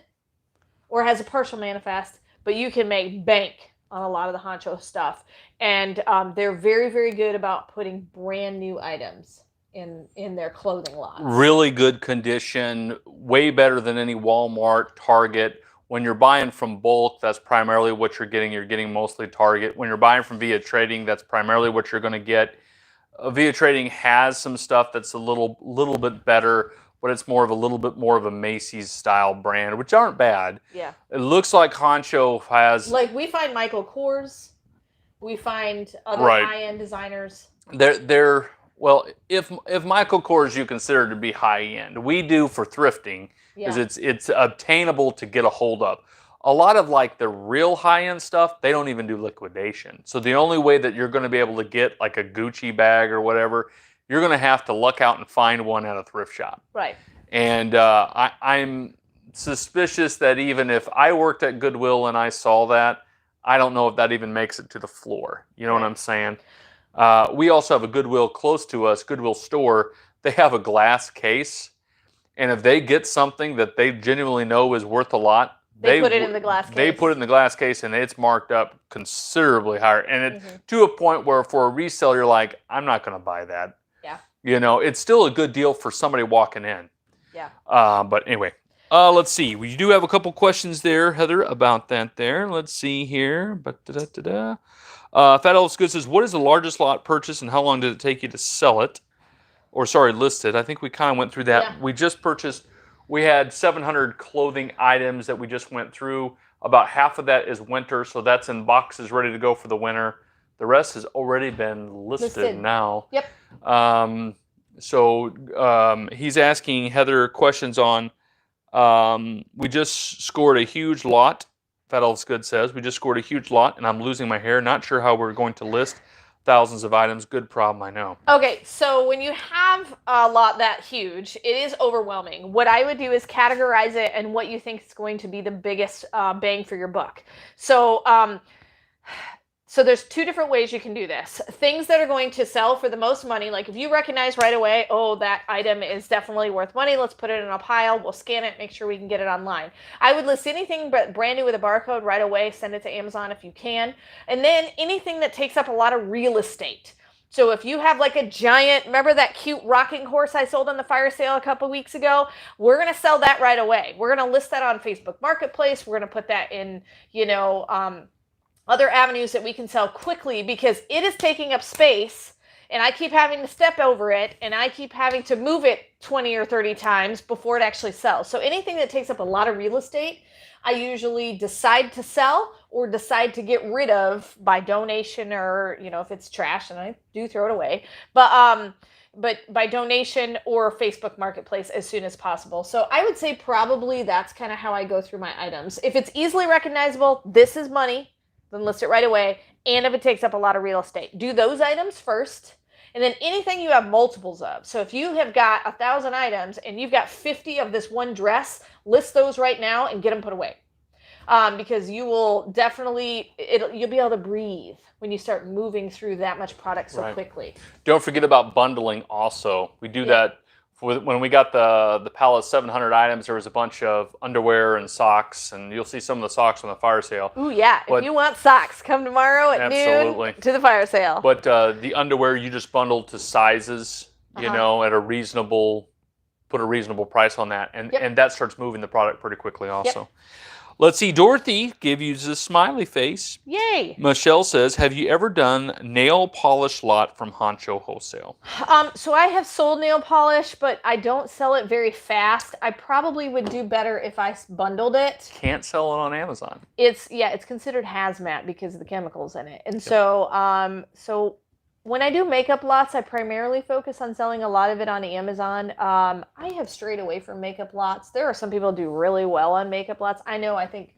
or has a partial manifest, but you can make bank on a lot of the Honcho stuff. And they're very, very good about putting brand new items in their clothing lots. Really good condition, way better than any Walmart, Target. When you're buying from bulk, that's primarily what you're getting. You're getting mostly Target. When you're buying from Via Trading, that's primarily what you're going to get. Via Trading has some stuff that's a little bit better, but it's more of a Macy's style brand, which aren't bad. Yeah. It looks like Honcho has... Like we find Michael Kors, we find other high-end designers. They're well, if Michael Kors you consider to be high-end, we do for thrifting, because it's obtainable to get a hold of. A lot of like the real high-end stuff, they don't even do liquidation. So the only way that you're going to be able to get like a Gucci bag or whatever, you're going to have to luck out and find one at a thrift shop. Right. And I'm suspicious that even if I worked at Goodwill and I saw that, I don't know if that even makes it to the floor. You know what I'm saying? We also have a Goodwill close to us, Goodwill store. They have a glass case. And if they get something that they genuinely know is worth a lot, they put it in the glass case. They put it in the glass case and it's marked up considerably higher. And it to a point where for a reseller, you're like, I'm not going to buy that. Yeah. You know, it's still a good deal for somebody walking in. Yeah. But anyway, let's see. We do have a couple questions there, Heather, about that there. Let's see here. Fat Elvis Good says, what is the largest lot purchase and how long did it take you to sell it? Or sorry, list it. I think we kind of went through that. Yeah. We just purchased, we had 700 clothing items that we just went through. About half of that is winter, so that's in boxes ready to go for the winter. The rest has already been listed now. Yep. He's asking Heather questions on, we just scored a huge lot. Fat Elvis Good says, we just scored a huge lot and I'm losing my hair. Not sure how we're going to list thousands of items. Good problem, I know. Okay, so when you have a lot that huge, it is overwhelming. What I would do is categorize it and what you think is going to be the biggest bang for your buck. So So there's two different ways you can do this. Things that are going to sell for the most money, like if you recognize right away, oh, that item is definitely worth money, let's put it in a pile, we'll scan it, make sure we can get it online. I would list anything but brand new with a barcode right away, send it to Amazon if you can. And then anything that takes up a lot of real estate. So if you have like a giant, remember that cute rocking horse I sold on the fire sale a couple weeks ago? We're going to sell that right away. We're going to list that on Facebook Marketplace. We're going to put that in, other avenues that we can sell quickly because it is taking up space and I keep having to step over it and I keep having to move it 20 or 30 times before it actually sells. So anything that takes up a lot of real estate, I usually decide to sell or decide to get rid of by donation or, if it's trash, and I do throw it away, but by donation or Facebook Marketplace as soon as possible. So I would say probably that's kind of how I go through my items. If it's easily recognizable, this is money, then list it right away. And if it takes up a lot of real estate, do those items first. And then anything you have multiples of. So if you have got 1,000 items and you've got 50 of this one dress, list those right now and get them put away. Because you will definitely, you'll be able to breathe when you start moving through that much product so quickly. Don't forget about bundling also. We do that. When we got the pallet 700 items, there was a bunch of underwear and socks, and you'll see some of the socks on the fire sale. Ooh, yeah. If you want socks, come tomorrow at noon to the fire sale. But the underwear, you just bundle to sizes, at a reasonable price on that. And that starts moving the product pretty quickly also. Yep. Let's see, Dorothy gave you the smiley face. Yay. Michelle says, have you ever done nail polish lot from Honcho Wholesale? So I have sold nail polish, but I don't sell it very fast. I probably would do better if I bundled it. Can't sell it on Amazon. It's considered hazmat because of the chemicals in it. And so when I do makeup lots, I primarily focus on selling a lot of it on Amazon. I have strayed away from makeup lots. There are some people who do really well on makeup lots. I think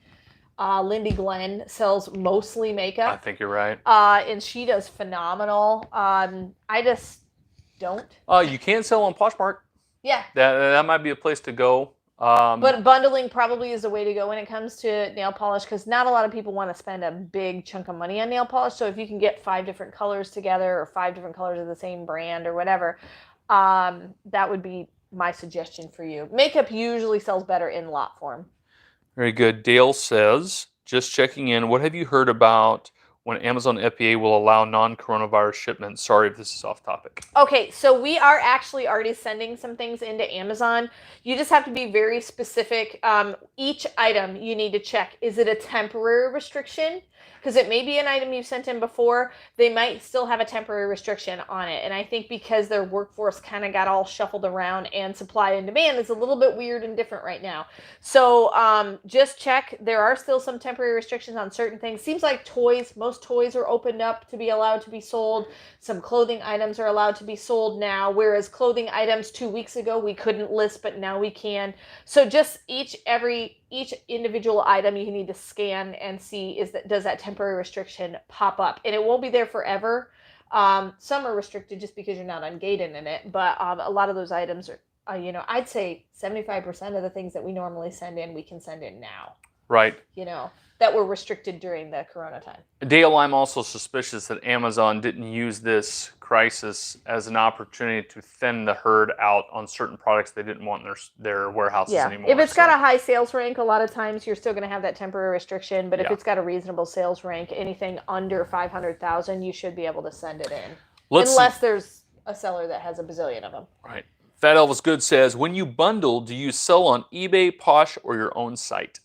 Lindy Glenn sells mostly makeup. I think you're right. And she does phenomenal. I just don't. You can sell on Poshmark. Yeah. That might be a place to go. But bundling probably is the way to go when it comes to nail polish because not a lot of people want to spend a big chunk of money on nail polish. So if you can get 5 different colors together or 5 different colors of the same brand or whatever, that would be my suggestion for you. Makeup usually sells better in lot form. Very good. Dale says, just checking in, what have you heard about when Amazon FBA will allow non-coronavirus shipments? Sorry if this is off topic. Okay, so we are actually already sending some things into Amazon. You just have to be very specific. Each item you need to check, is it a temporary restriction? Because it may be an item you've sent in before, they might still have a temporary restriction on it. And I think because their workforce kind of got all shuffled around and supply and demand is a little bit weird and different right now. So just check. There are still some temporary restrictions on certain things. Seems like most toys are opened up to be allowed to be sold. Some clothing items are allowed to be sold now, whereas clothing items 2 weeks ago we couldn't list, but now we can. So just each individual item you need to scan and see does that temporary restriction pop up, and it won't be there forever. Some are restricted just because you're not ungated in it, but a lot of those items are, I'd say 75% of the things that we normally send in, we can send in now. Right. That were restricted during the Corona time. Dale, I'm also suspicious that Amazon didn't use this crisis as an opportunity to thin the herd out on certain products they didn't want in their warehouses anymore. If it's got a high sales rank, a lot of times you're still going to have that temporary restriction, but if it's got a reasonable sales rank, anything under 500,000, you should be able to send it in. Unless there's a seller that has a bazillion of them. Right. Fat Elvis Good says, when you bundle, do you sell on eBay, Posh, or your own site?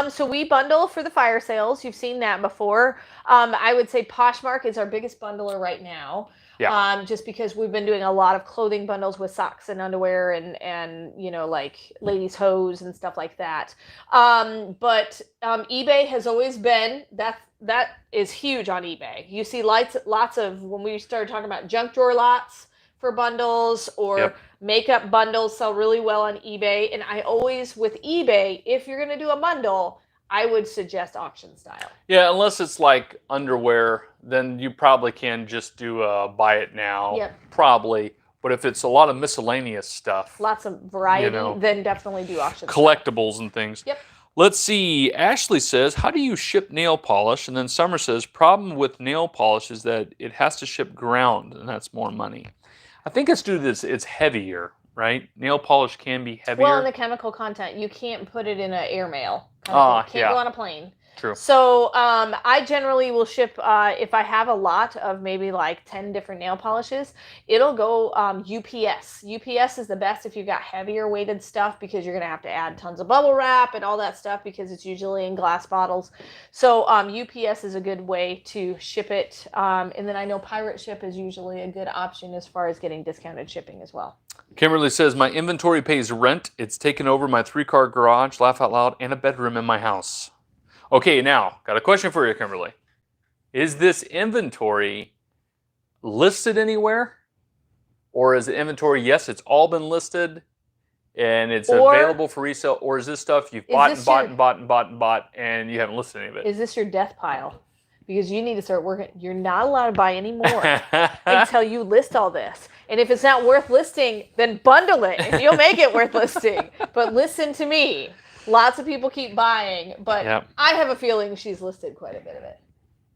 So we bundle for the fire sales. You've seen that before. I would say Poshmark is our biggest bundler right now. Yeah. Just because we've been doing a lot of clothing bundles with socks and underwear and like ladies' hose and stuff like that. But eBay has always been, that is huge on eBay. You see lots of, when we started talking about junk drawer lots for bundles or makeup bundles sell really well on eBay. And I always, with eBay, if you're going to do a bundle, I would suggest auction style. Yeah, unless it's like underwear, then you probably can just do a buy it now. Yep. Probably. But if it's a lot of miscellaneous stuff. Lots of variety, then definitely do auction collectibles style. And things. Yep. Let's see. Ashley says, how do you ship nail polish? And then Summer says, problem with nail polish is that it has to ship ground, and that's more money. I think it's due to this. It's heavier, right? Nail polish can be heavier. Well, and the chemical content, you can't put it in an airmail. Can't go on a plane. True. So I generally will ship, if I have a lot of maybe like 10 different nail polishes, it'll go UPS. UPS is the best if you've got heavier weighted stuff, because you're going to have to add tons of bubble wrap and all that stuff, because it's usually in glass bottles. So UPS is a good way to ship it. And then I know Pirate Ship is usually a good option as far as getting discounted shipping as well. Kimberly says, my inventory pays rent. It's taken over my 3-car garage, laugh out loud, and a bedroom in my house. Okay, now, got a question for you, Kimberly. Is this inventory listed anywhere? Or is the inventory, yes, it's all been listed and it's available for resale? Or is this stuff you've bought and you haven't listed any of it? Is this your death pile? Because you need to start working. You're not allowed to buy any more until you list all this. And if it's not worth listing, then bundle it and you'll make it worth listing. But listen to me. Lots of people keep buying, but yep. I have a feeling she's listed quite a bit of it.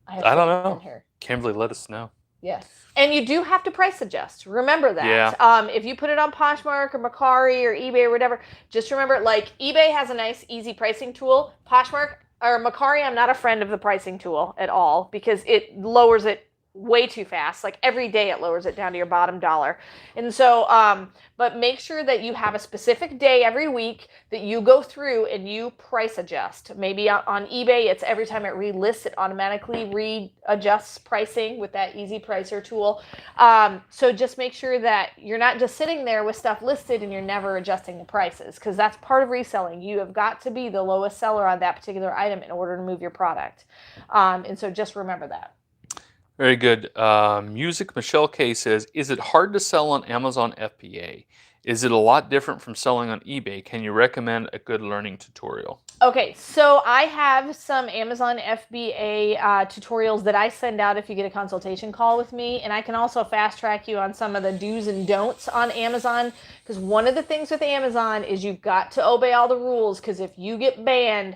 I don't know. Kimberly, let us know. Yes. And you do have to price adjust. Remember that. Yeah. If you put it on Poshmark or Mercari or eBay or whatever, just remember, like, eBay has a nice, easy pricing tool. Poshmark or Mercari, I'm not a friend of the pricing tool at all, because it lowers it way too fast. Like every day it lowers it down to your bottom dollar. And so, but make sure that you have a specific day every week that you go through and you price adjust. Maybe on eBay, it's every time it relists, it automatically readjusts pricing with that easy pricer tool. So just make sure that you're not just sitting there with stuff listed and you're never adjusting the prices, because that's part of reselling. You have got to be the lowest seller on that particular item in order to move your product. And so just remember that. Very good. Music Michelle K says, is it hard to sell on Amazon FBA? Is it a lot different from selling on eBay? Can you recommend a good learning tutorial? Okay, so I have some Amazon FBA tutorials that I send out if you get a consultation call with me, and I can also fast track you on some of the do's and don'ts on Amazon, because one of the things with Amazon is you've got to obey all the rules, because if you get banned,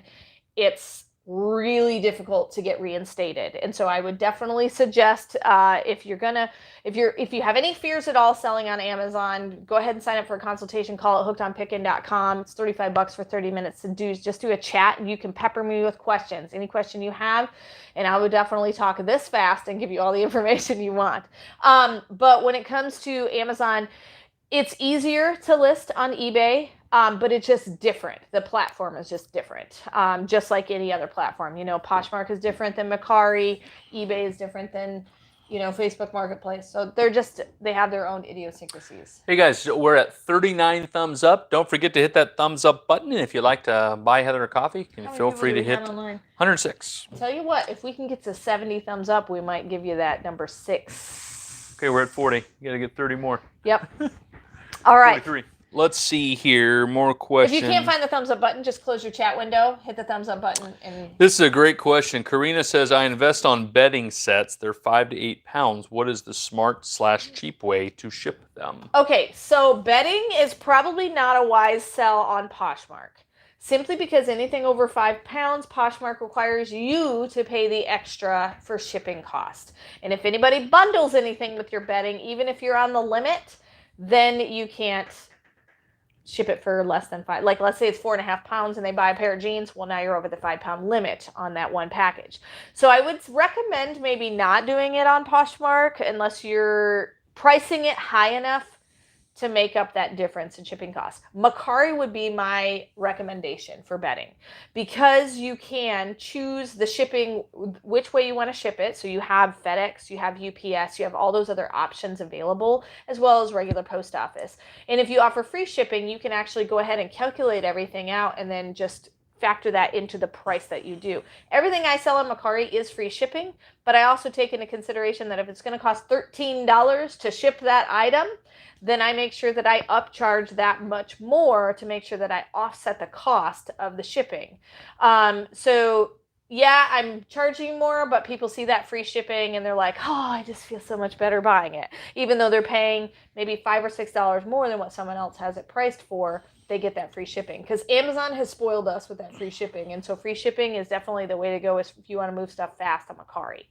it's really difficult to get reinstated. And so I would definitely suggest if you have any fears at all selling on Amazon, go ahead and sign up for a consultation call at hookedonpickin.com. It's $35 for 30 minutes to just do a chat, and you can pepper me with questions, any question you have, and I would definitely talk this fast and give you all the information you want. But when it comes to Amazon, it's easier to list on eBay. But it's just different. The platform is just different, just like any other platform. You know, Poshmark is different than Mercari. eBay is different than, Facebook Marketplace. So they have their own idiosyncrasies. Hey guys, we're at 39 thumbs up. Don't forget to hit that thumbs up button. And if you'd like to buy Heather a coffee, feel free to hit 106. I'll tell you what, if we can get to 70 thumbs up, we might give you that number 6. Okay, we're at 40. You got to get 30 more. Yep. All right. 43. Let's see here, more questions. If you can't find the thumbs up button, just close your chat window, hit the thumbs up button. This is a great question. Karina says, I invest on bedding sets. They're 5 to 8 pounds. What is the smart/cheap way to ship them? Okay, so bedding is probably not a wise sell on Poshmark. Simply because anything over 5 pounds, Poshmark requires you to pay the extra for shipping cost. And if anybody bundles anything with your bedding, even if you're on the limit, then you can't ship it for less than 5. Like, let's say it's 4.5 pounds and they buy a pair of jeans. Well, now you're over the 5 pound limit on that one package. So I would recommend maybe not doing it on Poshmark unless you're pricing it high enough to make up that difference in shipping costs. Mercari would be my recommendation for bedding, because you can choose the shipping, which way you want to ship it. So you have FedEx, you have UPS, you have all those other options available, as well as regular post office. And if you offer free shipping, you can actually go ahead and calculate everything out and then just factor that into the price that you do. Everything I sell on Mercari is free shipping, but I also take into consideration that if it's going to cost $13 to ship that item, then I make sure that I upcharge that much more to make sure that I offset the cost of the shipping. So yeah, I'm charging more, but people see that free shipping and they're like, oh, I just feel so much better buying it. Even though they're paying maybe $5 or $6 more than what someone else has it priced for, they get that free shipping. Because Amazon has spoiled us with that free shipping. And so free shipping is definitely the way to go if you want to move stuff fast on Mercari.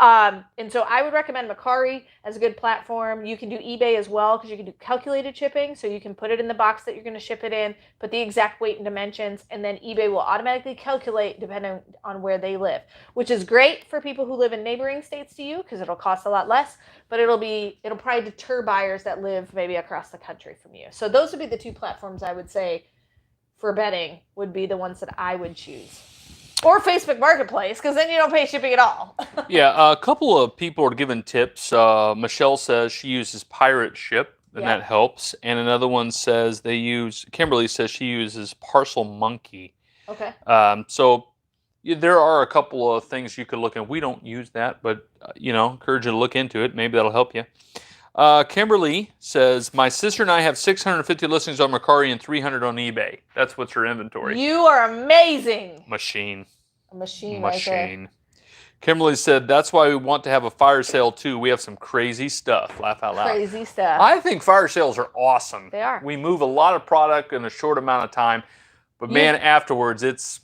And so I would recommend Mercari as a good platform. You can do eBay as well because you can do calculated shipping. So you can put it in the box that you're going to ship it in, put the exact weight and dimensions, and then eBay will automatically calculate depending on where they live, which is great for people who live in neighboring states to you because it'll cost a lot less, but it'll probably deter buyers that live maybe across the country from you. So those would be the two platforms I would say for betting would be the ones that I would choose. Or Facebook Marketplace, because then you don't pay shipping at all. Yeah, a couple of people are giving tips. Michelle says she uses Pirate Ship, and that helps. And another one says Kimberly says she uses Parcel Monkey. Okay. So there are a couple of things you could look at. We don't use that, but, encourage you to look into it. Maybe that'll help you. Kimberly says, my sister and I have 650 listings on Mercari and 300 on eBay. That's what's her inventory. You are amazing. Machine. A machine right there. Kimberly said, that's why we want to have a fire sale too. We have some crazy stuff. Laugh out loud. Crazy stuff. I think fire sales are awesome. They are. We move a lot of product in a short amount of time. But man, afterwards, it's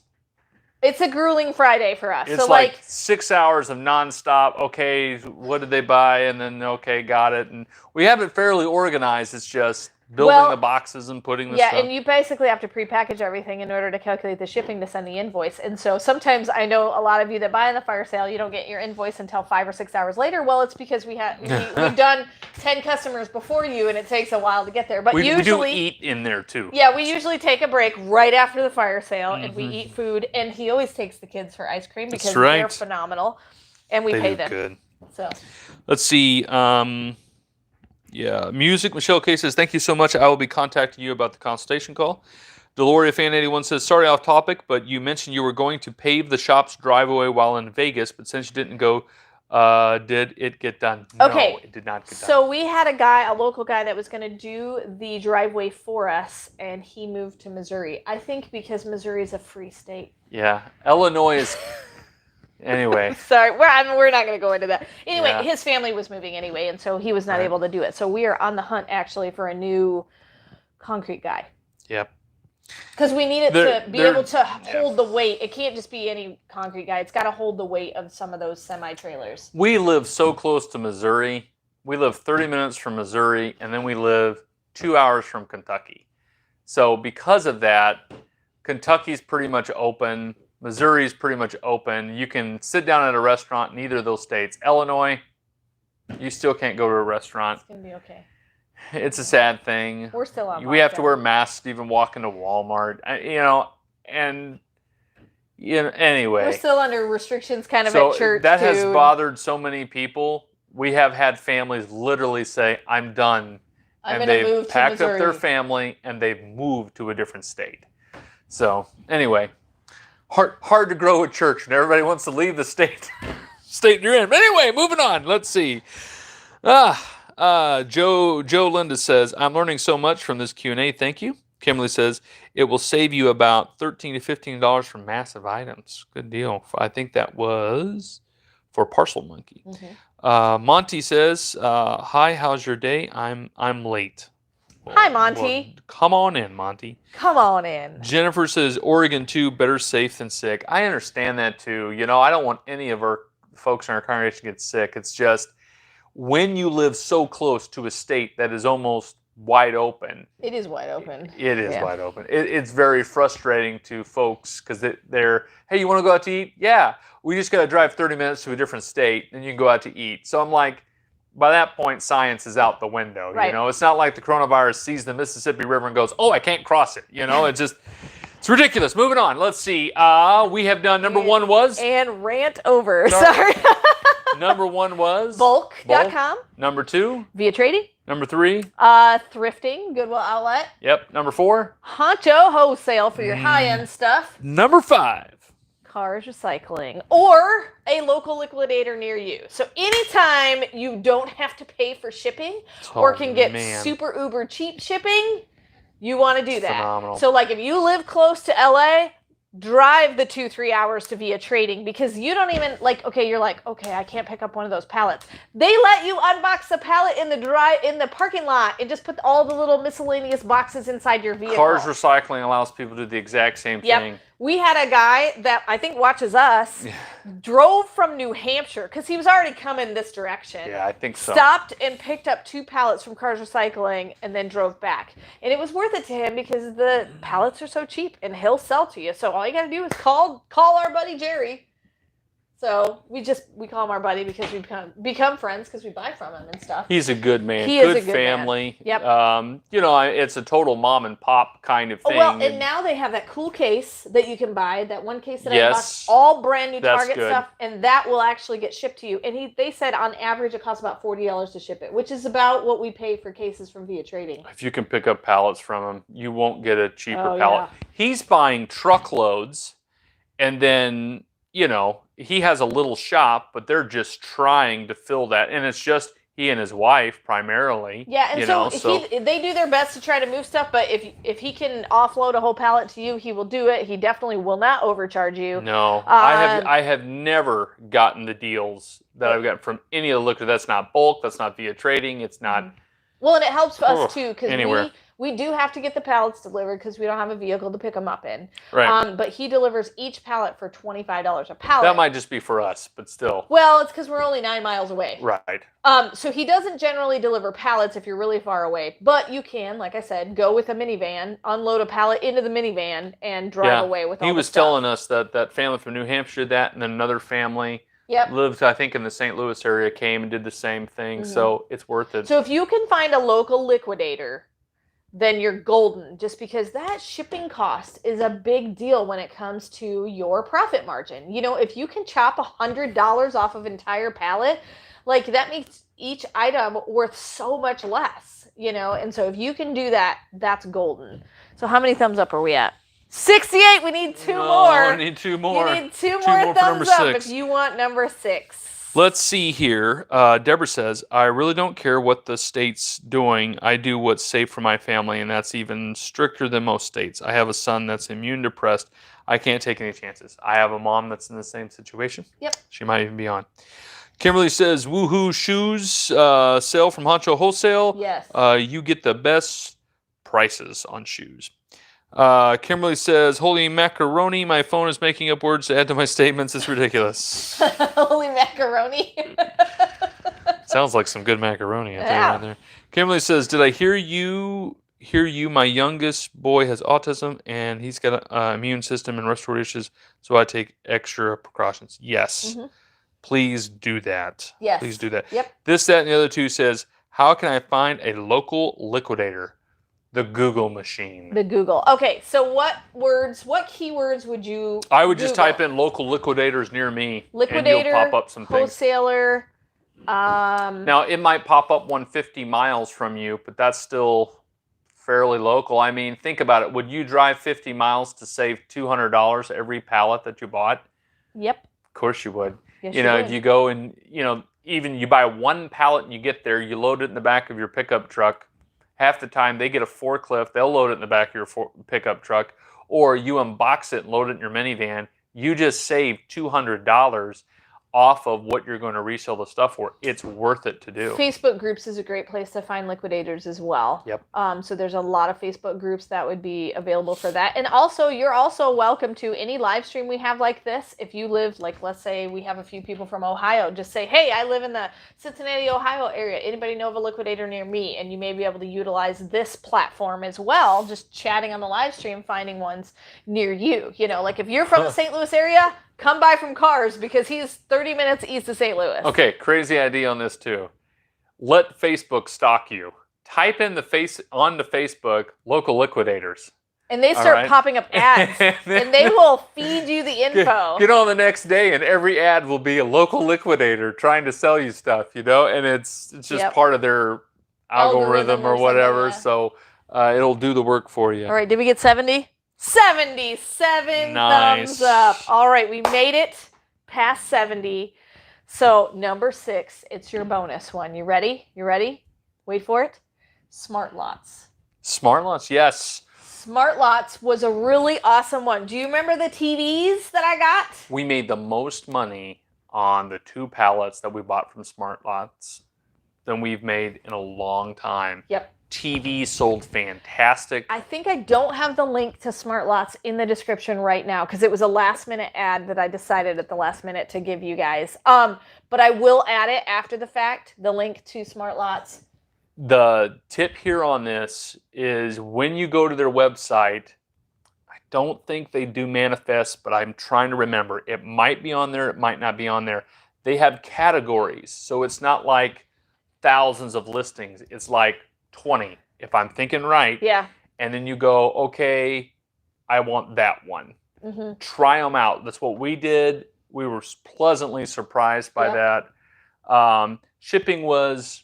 a grueling Friday for us. It's so like 6 hours of nonstop. Okay, what did they buy? And then, okay, got it. And we have it fairly organized. It's just building the boxes and putting the stuff. Yeah, and you basically have to prepackage everything in order to calculate the shipping to send the invoice. And so sometimes I know a lot of you that buy in the fire sale, you don't get your invoice until 5 or 6 hours later. Well, it's because we've done 10 customers before you, and it takes a while to get there. But we usually do eat in there too. Yeah, we usually take a break right after the fire sale, and we eat food. And he always takes the kids for ice cream because they're phenomenal, and we pay them. Good. So let's see. Music. Michelle K says, thank you so much. I will be contacting you about the consultation call. Deloria Fan 81 says, sorry off topic, but you mentioned you were going to pave the shop's driveway while in Vegas, but since you didn't go, did it get done? Okay. No, it did not get done. So we had a local guy that was going to do the driveway for us, and he moved to Missouri. I think because Missouri is a free state. Yeah. Illinois is... Anyway. Sorry, we're not going to go into that. Anyway, his family was moving anyway, and so he was not able to do it. So we are on the hunt, actually, for a new concrete guy. Yep. Because we need it to be able to hold the weight. It can't just be any concrete guy. It's got to hold the weight of some of those semi-trailers. We live so close to Missouri. We live 30 minutes from Missouri, and then we live 2 hours from Kentucky. So because of that, Kentucky's pretty much open. Missouri's pretty much open. You can sit down at a restaurant in either of those states. Illinois, you still can't go to a restaurant. It's going to be okay. It's a sad thing. We're still on. We have to wear masks to even walk into Walmart. Anyway. We're still under restrictions kind of at church, that has bothered so many people. We have had families literally say, I'm done. I'm going to move to Missouri. They've packed up their family and they've moved to a different state. So, anyway. Hard to grow a church, and everybody wants to leave the state you're in. But anyway, moving on. Let's see. Joe Linda says, I'm learning so much from this Q&A. Thank you. Kimberly says, it will save you about $13 to $15 for massive items. Good deal. I think that was for Parcel Monkey. Mm-hmm. Monty says, hi, how's your day? I'm late. Hi, Monty. Well, come on in, Monty. Come on in. Jennifer says, Oregon too, better safe than sick. I understand that too. I don't want any of our folks in our congregation to get sick. It's just when you live so close to a state that is almost wide open. It is wide open. It is wide open. It's very frustrating to folks because they're, hey, you want to go out to eat? Yeah. We just got to drive 30 minutes to a different state and you can go out to eat. So I'm like, by that point, science is out the window. Right. It's not like the coronavirus sees the Mississippi River and goes, oh, I can't cross it. It's ridiculous. Moving on. Let's see. We have done number one was? And rant over. Sorry. Number one was? Bulk.com. Number two? Via Trading. Number three? Thrifting, Goodwill Outlet. Yep. Number four? Honcho Wholesale for your high-end stuff. Number five? Karz Recycling, or a local liquidator near you. So anytime you don't have to pay for shipping or can get super uber cheap shipping, you want to do that. Phenomenal. So like if you live close to LA, drive the 2-3 hours to via trading, because you don't even you're like, okay, I can't pick up one of those pallets. They let you unbox the pallet in the parking lot and just put all the little miscellaneous boxes inside your vehicle. Karz Recycling allows people to do the exact same thing. We had a guy that I think watches us, drove from New Hampshire, because he was already coming this direction. Yeah, I think so. Stopped and picked up 2 pallets from Karz Recycling and then drove back. And it was worth it to him because the pallets are so cheap and he'll sell to you. So all you got to do is call our buddy Jerry. So we call him our buddy because we become friends because we buy from him and stuff. He's a good man. He is a good family. Man. Yep. It's a total mom and pop kind of thing. Well, and now they have that cool case that you can buy. That one case that I bought, all brand new Target stuff, and that will actually get shipped to you. And they said on average it costs about $40 to ship it, which is about what we pay for cases from Via Trading. If you can pick up pallets from him, you won't get a cheaper pallet. Yeah. He's buying truckloads, and then he has a little shop, but they're just trying to fill that. And it's just he and his wife primarily. Yeah, and they do their best to try to move stuff, but if he can offload a whole pallet to you, he will do it. He definitely will not overcharge you. No, I have never gotten the deals that I've gotten from any of the liquor. That's not bulk. That's not via trading. It's not. Well, and it helps us too, because we do have to get the pallets delivered because we don't have a vehicle to pick them up in. Right. But he delivers each pallet for $25 a pallet. That might just be for us, but still. Well, it's because we're only 9 miles away. Right. So he doesn't generally deliver pallets if you're really far away. But you can, like I said, go with a minivan, unload a pallet into the minivan, and drive away with all the stuff. He was telling us that family from New Hampshire did that, and then another family lived, I think, in the St. Louis area, came and did the same thing. Mm-hmm. So it's worth it. So if you can find a local liquidator, then you're golden, just because that shipping cost is a big deal when it comes to your profit margin. If you can chop $100 off of an entire pallet, that makes each item worth so much less, and so if you can do that, that's golden. So how many thumbs up are we at? 68. We need 2 more. I need 2 more. You need 2 more thumbs up if you want number 6. Let's see here. Deborah says, I really don't care what the state's doing. I do what's safe for my family, and that's even stricter than most states. I have a son that's immune depressed. I can't take any chances. I have a mom that's in the same situation. Yep. She might even be on. Kimberly says, woohoo shoes sale from Honcho Wholesale. Yes. You get the best prices on shoes. Kimberly says, holy macaroni, my phone is making up words to add to my statements. It's ridiculous. Holy macaroni. Sounds like some good macaroni out there. Right there. Kimberly says, did I hear you? My youngest boy has autism, and he's got an immune system and respiratory issues, so I take extra precautions. Yes. Mm-hmm. Please do that. Yes. Please do that. Yep. This, that, and the other 2 says, how can I find a local liquidator? The Google machine. The Google. Okay, so what keywords would you I would just type in local liquidators near me, liquidator, and you'll pop up some things. Wholesaler. Now, it might pop up 150 miles from you, but that's still fairly local. I mean, think about it. Would you drive 50 miles to save $200 every pallet that you bought? Yep. Of course you would. Yes, if you go and, even you buy 1 pallet and you get there, you load it in the back of your pickup truck. Half the time they get a forklift, they'll load it in the back of your pickup truck, or you unbox it and load it in your minivan. You just saved $200 off of what you're going to resell the stuff for. It's worth it to do. Facebook groups is a great place to find liquidators as well. Yep. So there's a lot of Facebook groups that would be available for that. And also, you're also welcome to any live stream we have like this. If you live, let's say we have a few people from Ohio, just say, hey, I live in the Cincinnati, Ohio area. Anybody know of a liquidator near me? And you may be able to utilize this platform as well, just chatting on the live stream, finding ones near you. If you're from the St. Louis area, come by from Karz because he's 30 minutes east of St. Louis. Okay, crazy idea on this too. Let Facebook stalk you. Type in onto Facebook, local liquidators. And they start popping up ads, and they will feed you the info. Get on the next day, and every ad will be a local liquidator trying to sell you stuff, and it's just part of their algorithm or whatever, so it'll do the work for you. All right, did we get 70? 77 thumbs up. All right, we made it past 70. So number 6, it's your bonus one. You ready? Wait for it. Smartlots. Smartlots, yes. Smartlots was a really awesome one. Do you remember the TVs that I got? We made the most money on the 2 pallets that we bought from Smartlots than we've made in a long time. Yep. TV sold fantastic. I think I don't have the link to Smartlots in the description right now because it was a last minute ad that I decided at the last minute to give you guys. But I will add it after the fact, the link to Smartlots. The tip here on this is when you go to their website, I don't think they do manifest, but I'm trying to remember. It might be on there, it might not be on there. They have categories, so it's not like thousands of listings. It's like 20, if I'm thinking right. Yeah. And then you go, okay, I want that one. Mm-hmm. Try them out. That's what we did. We were pleasantly surprised by that. Shipping was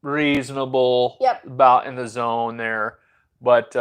reasonable, about in the zone there. But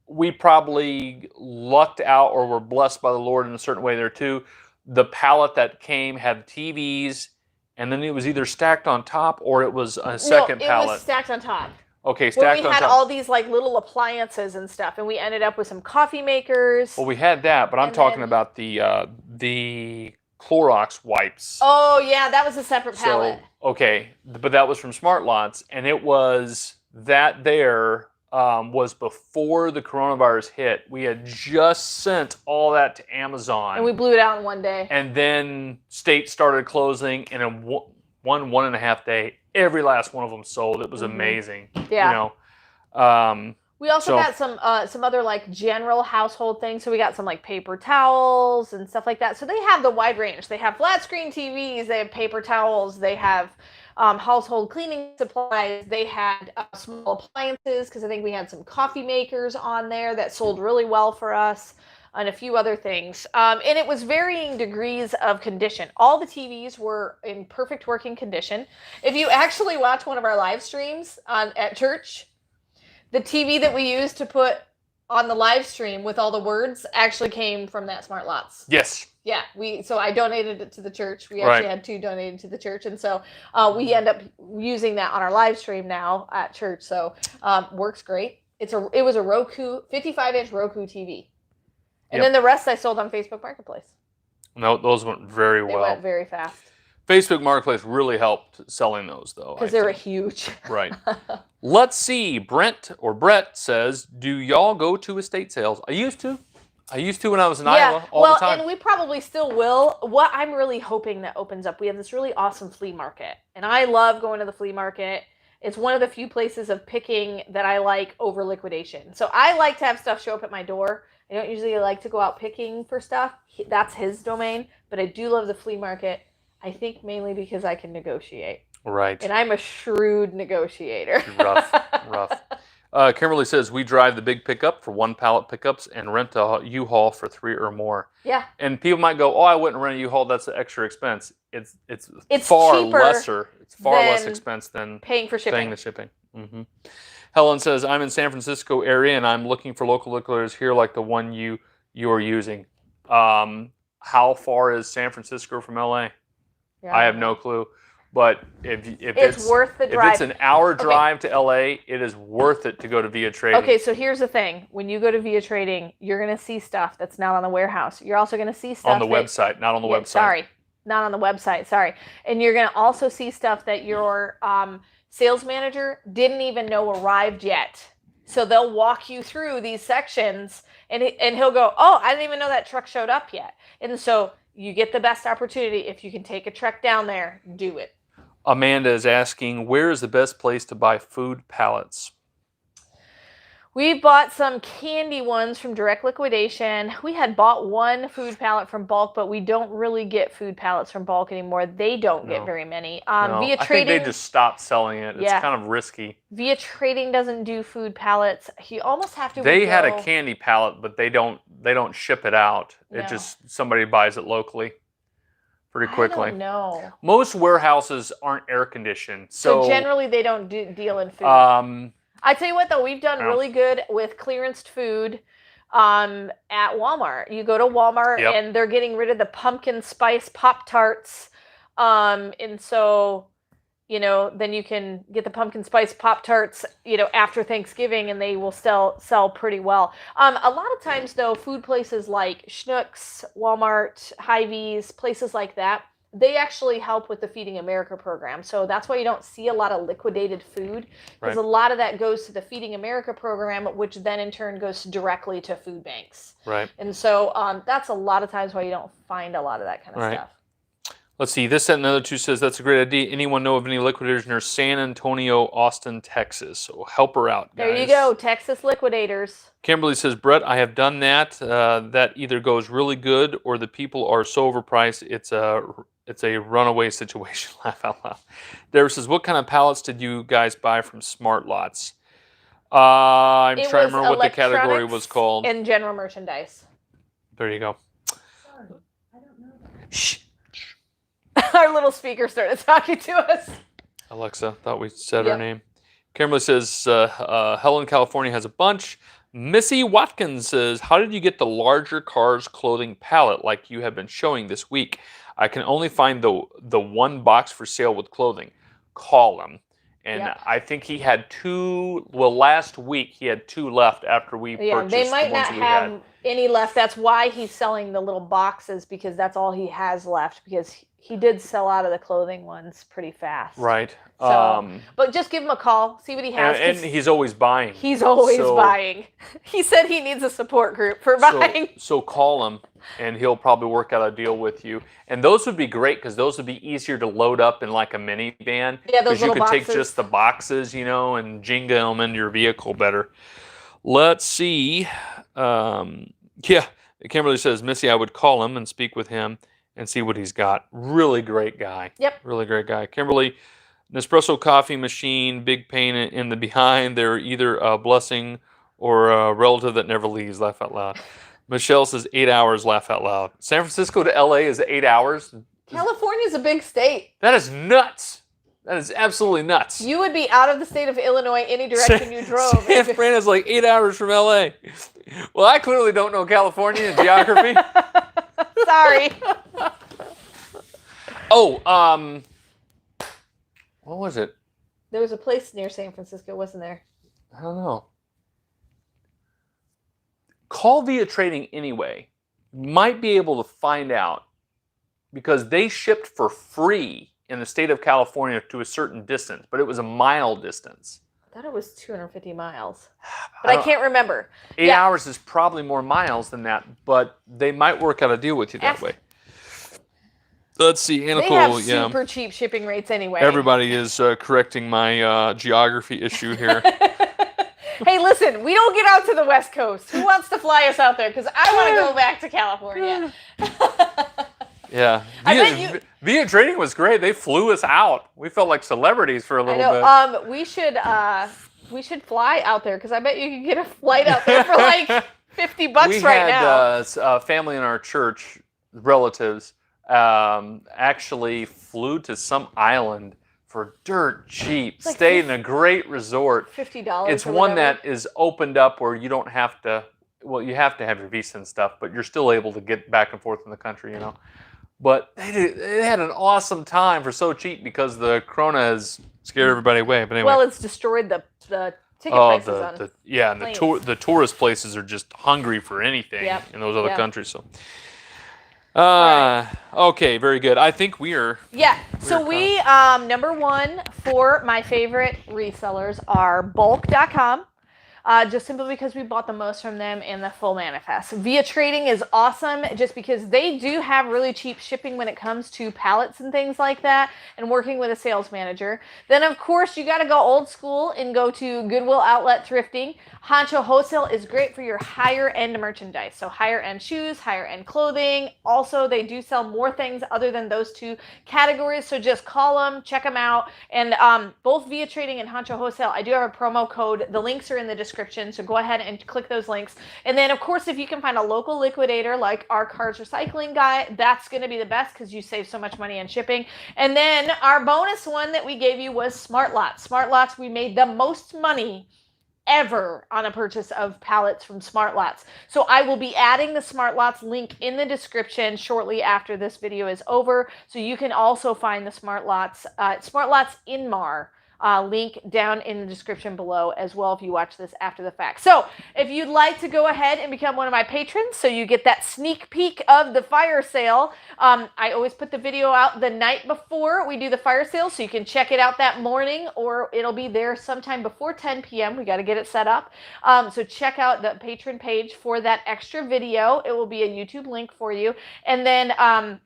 we probably lucked out or were blessed by the Lord in a certain way there too. The pallet that came had TVs, and then it was either stacked on top or it was a second pallet. It was stacked on top. Okay, stacked on top. We had all these like little appliances and stuff, and we ended up with some coffee makers. Well, we had that, but I'm talking about the Clorox wipes. Oh yeah, that was a separate pallet. So, okay, but that was from Smartlots, and it was that there was before the coronavirus hit. We had just sent all that to Amazon. And we blew it out in one day. And then states started closing, and in one and a half day, every last one of them sold. It was amazing. Yeah. You know, we also got some other like general household things. So we got some like paper towels and stuff like that. So they have the wide range. They have flat screen TVs. They have paper towels. They have household cleaning supplies. They had small appliances because I think we had some coffee makers on there that sold really well for us, and a few other things. And it was varying degrees of condition. All the TVs were in perfect working condition. If you actually watch one of our live streams at church, the TV that we used to put on the live stream with all the words actually came from that Smartlots. Yes. Yeah, so I donated it to the church. We actually had 2 donated to the church, and so we end up using that on our live stream now at church. So works great. It was a Roku 55-inch Roku TV, and then the rest I sold on Facebook Marketplace. No, those went very well. They went very fast. Facebook Marketplace really helped selling those, though. Because they were huge. Right. Let's see. Brett says, do y'all go to estate sales? I used to when I was in Iowa all the time. And we probably still will. What I'm really hoping that opens up, we have this really awesome flea market. And I love going to the flea market. It's one of the few places of picking that I like over liquidation. So I like to have stuff show up at my door. I don't usually like to go out picking for stuff. That's his domain. But I do love the flea market. I think mainly because I can negotiate. Right. And I'm a shrewd negotiator. Rough. Kimberly says, we drive the big pickup for 1 pallet pickups and rent a U-Haul for 3 or more. Yeah. And people might go, oh, I wouldn't rent a U-Haul. That's an extra expense. It's far lesser. It's far less expense than paying for shipping. Paying the shipping. Mm-hmm. Helen says, I'm in San Francisco area and I'm looking for local liquidators here like the one you are using. How far is San Francisco from LA? Yeah, I have no clue. But if it's worth the drive. If it's an hour drive to LA, it is worth it to go to Via Trading. Okay, so here's the thing. When you go to Via Trading, you're going to see stuff that's not on the warehouse. You're also going to see stuff on the website, not on the website. Sorry, not on the website. Sorry. And you're going to also see stuff that your sales manager didn't even know arrived yet. So they'll walk you through these sections, and he'll go, oh, I didn't even know that truck showed up yet. And so you get the best opportunity. If you can take a truck down there, do it. Amanda is asking, where is the best place to buy food pallets? We bought some candy ones from Direct Liquidation. We had bought 1 food pallet from bulk, but we don't really get food pallets from bulk anymore. They don't get very many. Via Trading, I think they just stopped selling it. It's kind of risky. Via Trading doesn't do food pallets. You almost have to. They had a candy pallet, but they don't ship it out. No. It just somebody buys it locally pretty quickly. I don't know. Most warehouses aren't air conditioned, so generally they don't deal in food. I tell you what, though, we've done really good with clearanced food at Walmart. You go to Walmart and they're getting rid of the pumpkin spice Pop-Tarts. And so you know, then you can get the pumpkin spice Pop-Tarts, you know, after Thanksgiving, and they will sell pretty well. A lot of times, though, food places like Schnucks, Walmart, Hy-Vee's, places like that, they actually help with the Feeding America program. So that's why you don't see a lot of liquidated food, because a lot of that goes to the Feeding America program, which then in turn goes directly to food banks. Right. And so that's a lot of times why you don't find a lot of that kind of stuff. Let's see. This and another two says that's a great idea. Anyone know of any liquidators near San Antonio, Austin, Texas? So help her out, guys. There you go, Texas liquidators. Kimberly says, Brett, I have done that. That either goes really good or the people are so overpriced. It's a runaway situation. Laugh out loud. Deborah says, what kind of pallets did you guys buy from Smartlots? I'm trying to remember what the category was called. And general merchandise. There you go. Sorry, I don't know that. Shh. Our little speaker started talking to us. Alexa, thought we said her name. Kimberly says, Helen, California has a bunch. Missy Watkins says, how did you get the larger Karz clothing pallet like you have been showing this week? I can only find the one box for sale with clothing. Call him. And I think he had 2, well, last week he had 2 left after we purchased they might the ones not we have had. any left. That's why he's selling the little boxes, because that's all he has left, because he did sell out of the clothing ones pretty fast. Right. So, but just give him a call, see what he has. And he's always buying. He's always buying. He said he needs a support group for buying. So call him, and he'll probably work out a deal with you. And those would be great, because those would be easier to load up in like a minivan. Yeah, those little boxes. Because you could take just the boxes, you know, and Jenga them into your vehicle better. Let's see. Kimberly says, Missy, I would call him and speak with him and see what he's got. Really great guy. Yep. Really great guy. Kimberly, Nespresso coffee machine, big pain in the behind. They're either a blessing or a relative that never leaves. Laugh out loud. Michelle says 8 hours. Laugh out loud. San Francisco to LA is 8 hours. California's a big state. That is nuts. That is absolutely nuts. You would be out of the state of Illinois any direction you drove. San Fran is like 8 hours from LA. Well, I clearly don't know California and geography. Sorry. What was it? There was a place near San Francisco, wasn't there? I don't know. Call via trading anyway. Might be able to find out, because they shipped for free in the state of California to a certain distance, but it was a mile distance. I thought it was 250 miles, but I can't remember. 8 hours is probably more miles than that, but they might work out a deal with you that way. Let's see. They have super cheap shipping rates anyway. Everybody is correcting my geography issue here. Hey, listen, we don't get out to the West Coast. Who wants to fly us out there? Because I want to go back to California. Yeah. Via Trading was great. They flew us out. We felt like celebrities for a little bit. We should fly out there, because I bet you could get a flight out there for like $50 right now. We had a family in our church, relatives, actually flew to some island for dirt cheap. Like stayed in a great resort. $50. It's one that is opened up where you don't have to. Well, you have to have your visa and stuff, but you're still able to get back and forth in the country, you know. But they had an awesome time for so cheap, because the corona has scared everybody away. But anyway. Well, it's destroyed the ticket prices on and the tourist places are just hungry for anything in those other countries. So. Okay, very good. I think we are. Yeah. So we number one for my favorite resellers are bulk.com. Just simply because we bought the most from them in the full manifest. Via Trading is awesome, just because they do have really cheap shipping when it comes to pallets and things like that, and working with a sales manager. Then, of course, you got to go old school and go to Goodwill Outlet Thrifting. Honcho Wholesale is great for your higher end merchandise. So higher end shoes, higher end clothing. Also, they do sell more things other than those 2 categories. So just call them, check them out. And both Via Trading and Honcho Wholesale, I do have a promo code. The links are in the description. So go ahead and click those links. And then, of course, if you can find a local liquidator like our Karz recycling guy, that's going to be the best, because you save so much money on shipping. And then our bonus one that we gave you was Smartlots. Smartlots, we made the most money ever on a purchase of pallets from Smartlots. So I will be adding the Smartlots link in the description shortly after this video is over. So you can also find the Smartlots Inmar link down in the description below as well if you watch this after the fact. So if you'd like to go ahead and become one of my patrons so you get that sneak peek of the fire sale, I always put the video out the night before we do the fire sale, so you can check it out that morning, or it'll be there sometime before 10 p.m. We got to get it set up. So check out the patron page for that extra video. It will be a YouTube link for you. And then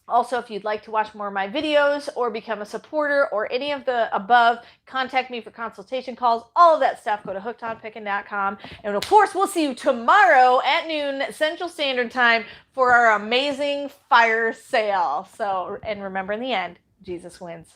also, if you'd like to watch more of my videos or become a supporter or any of the above, contact me for consultation calls, all of that stuff. Go to hookedonpickin.com. And of course, we'll see you tomorrow at noon Central Standard Time for our amazing fire sale. So, and remember, in the end, Jesus wins.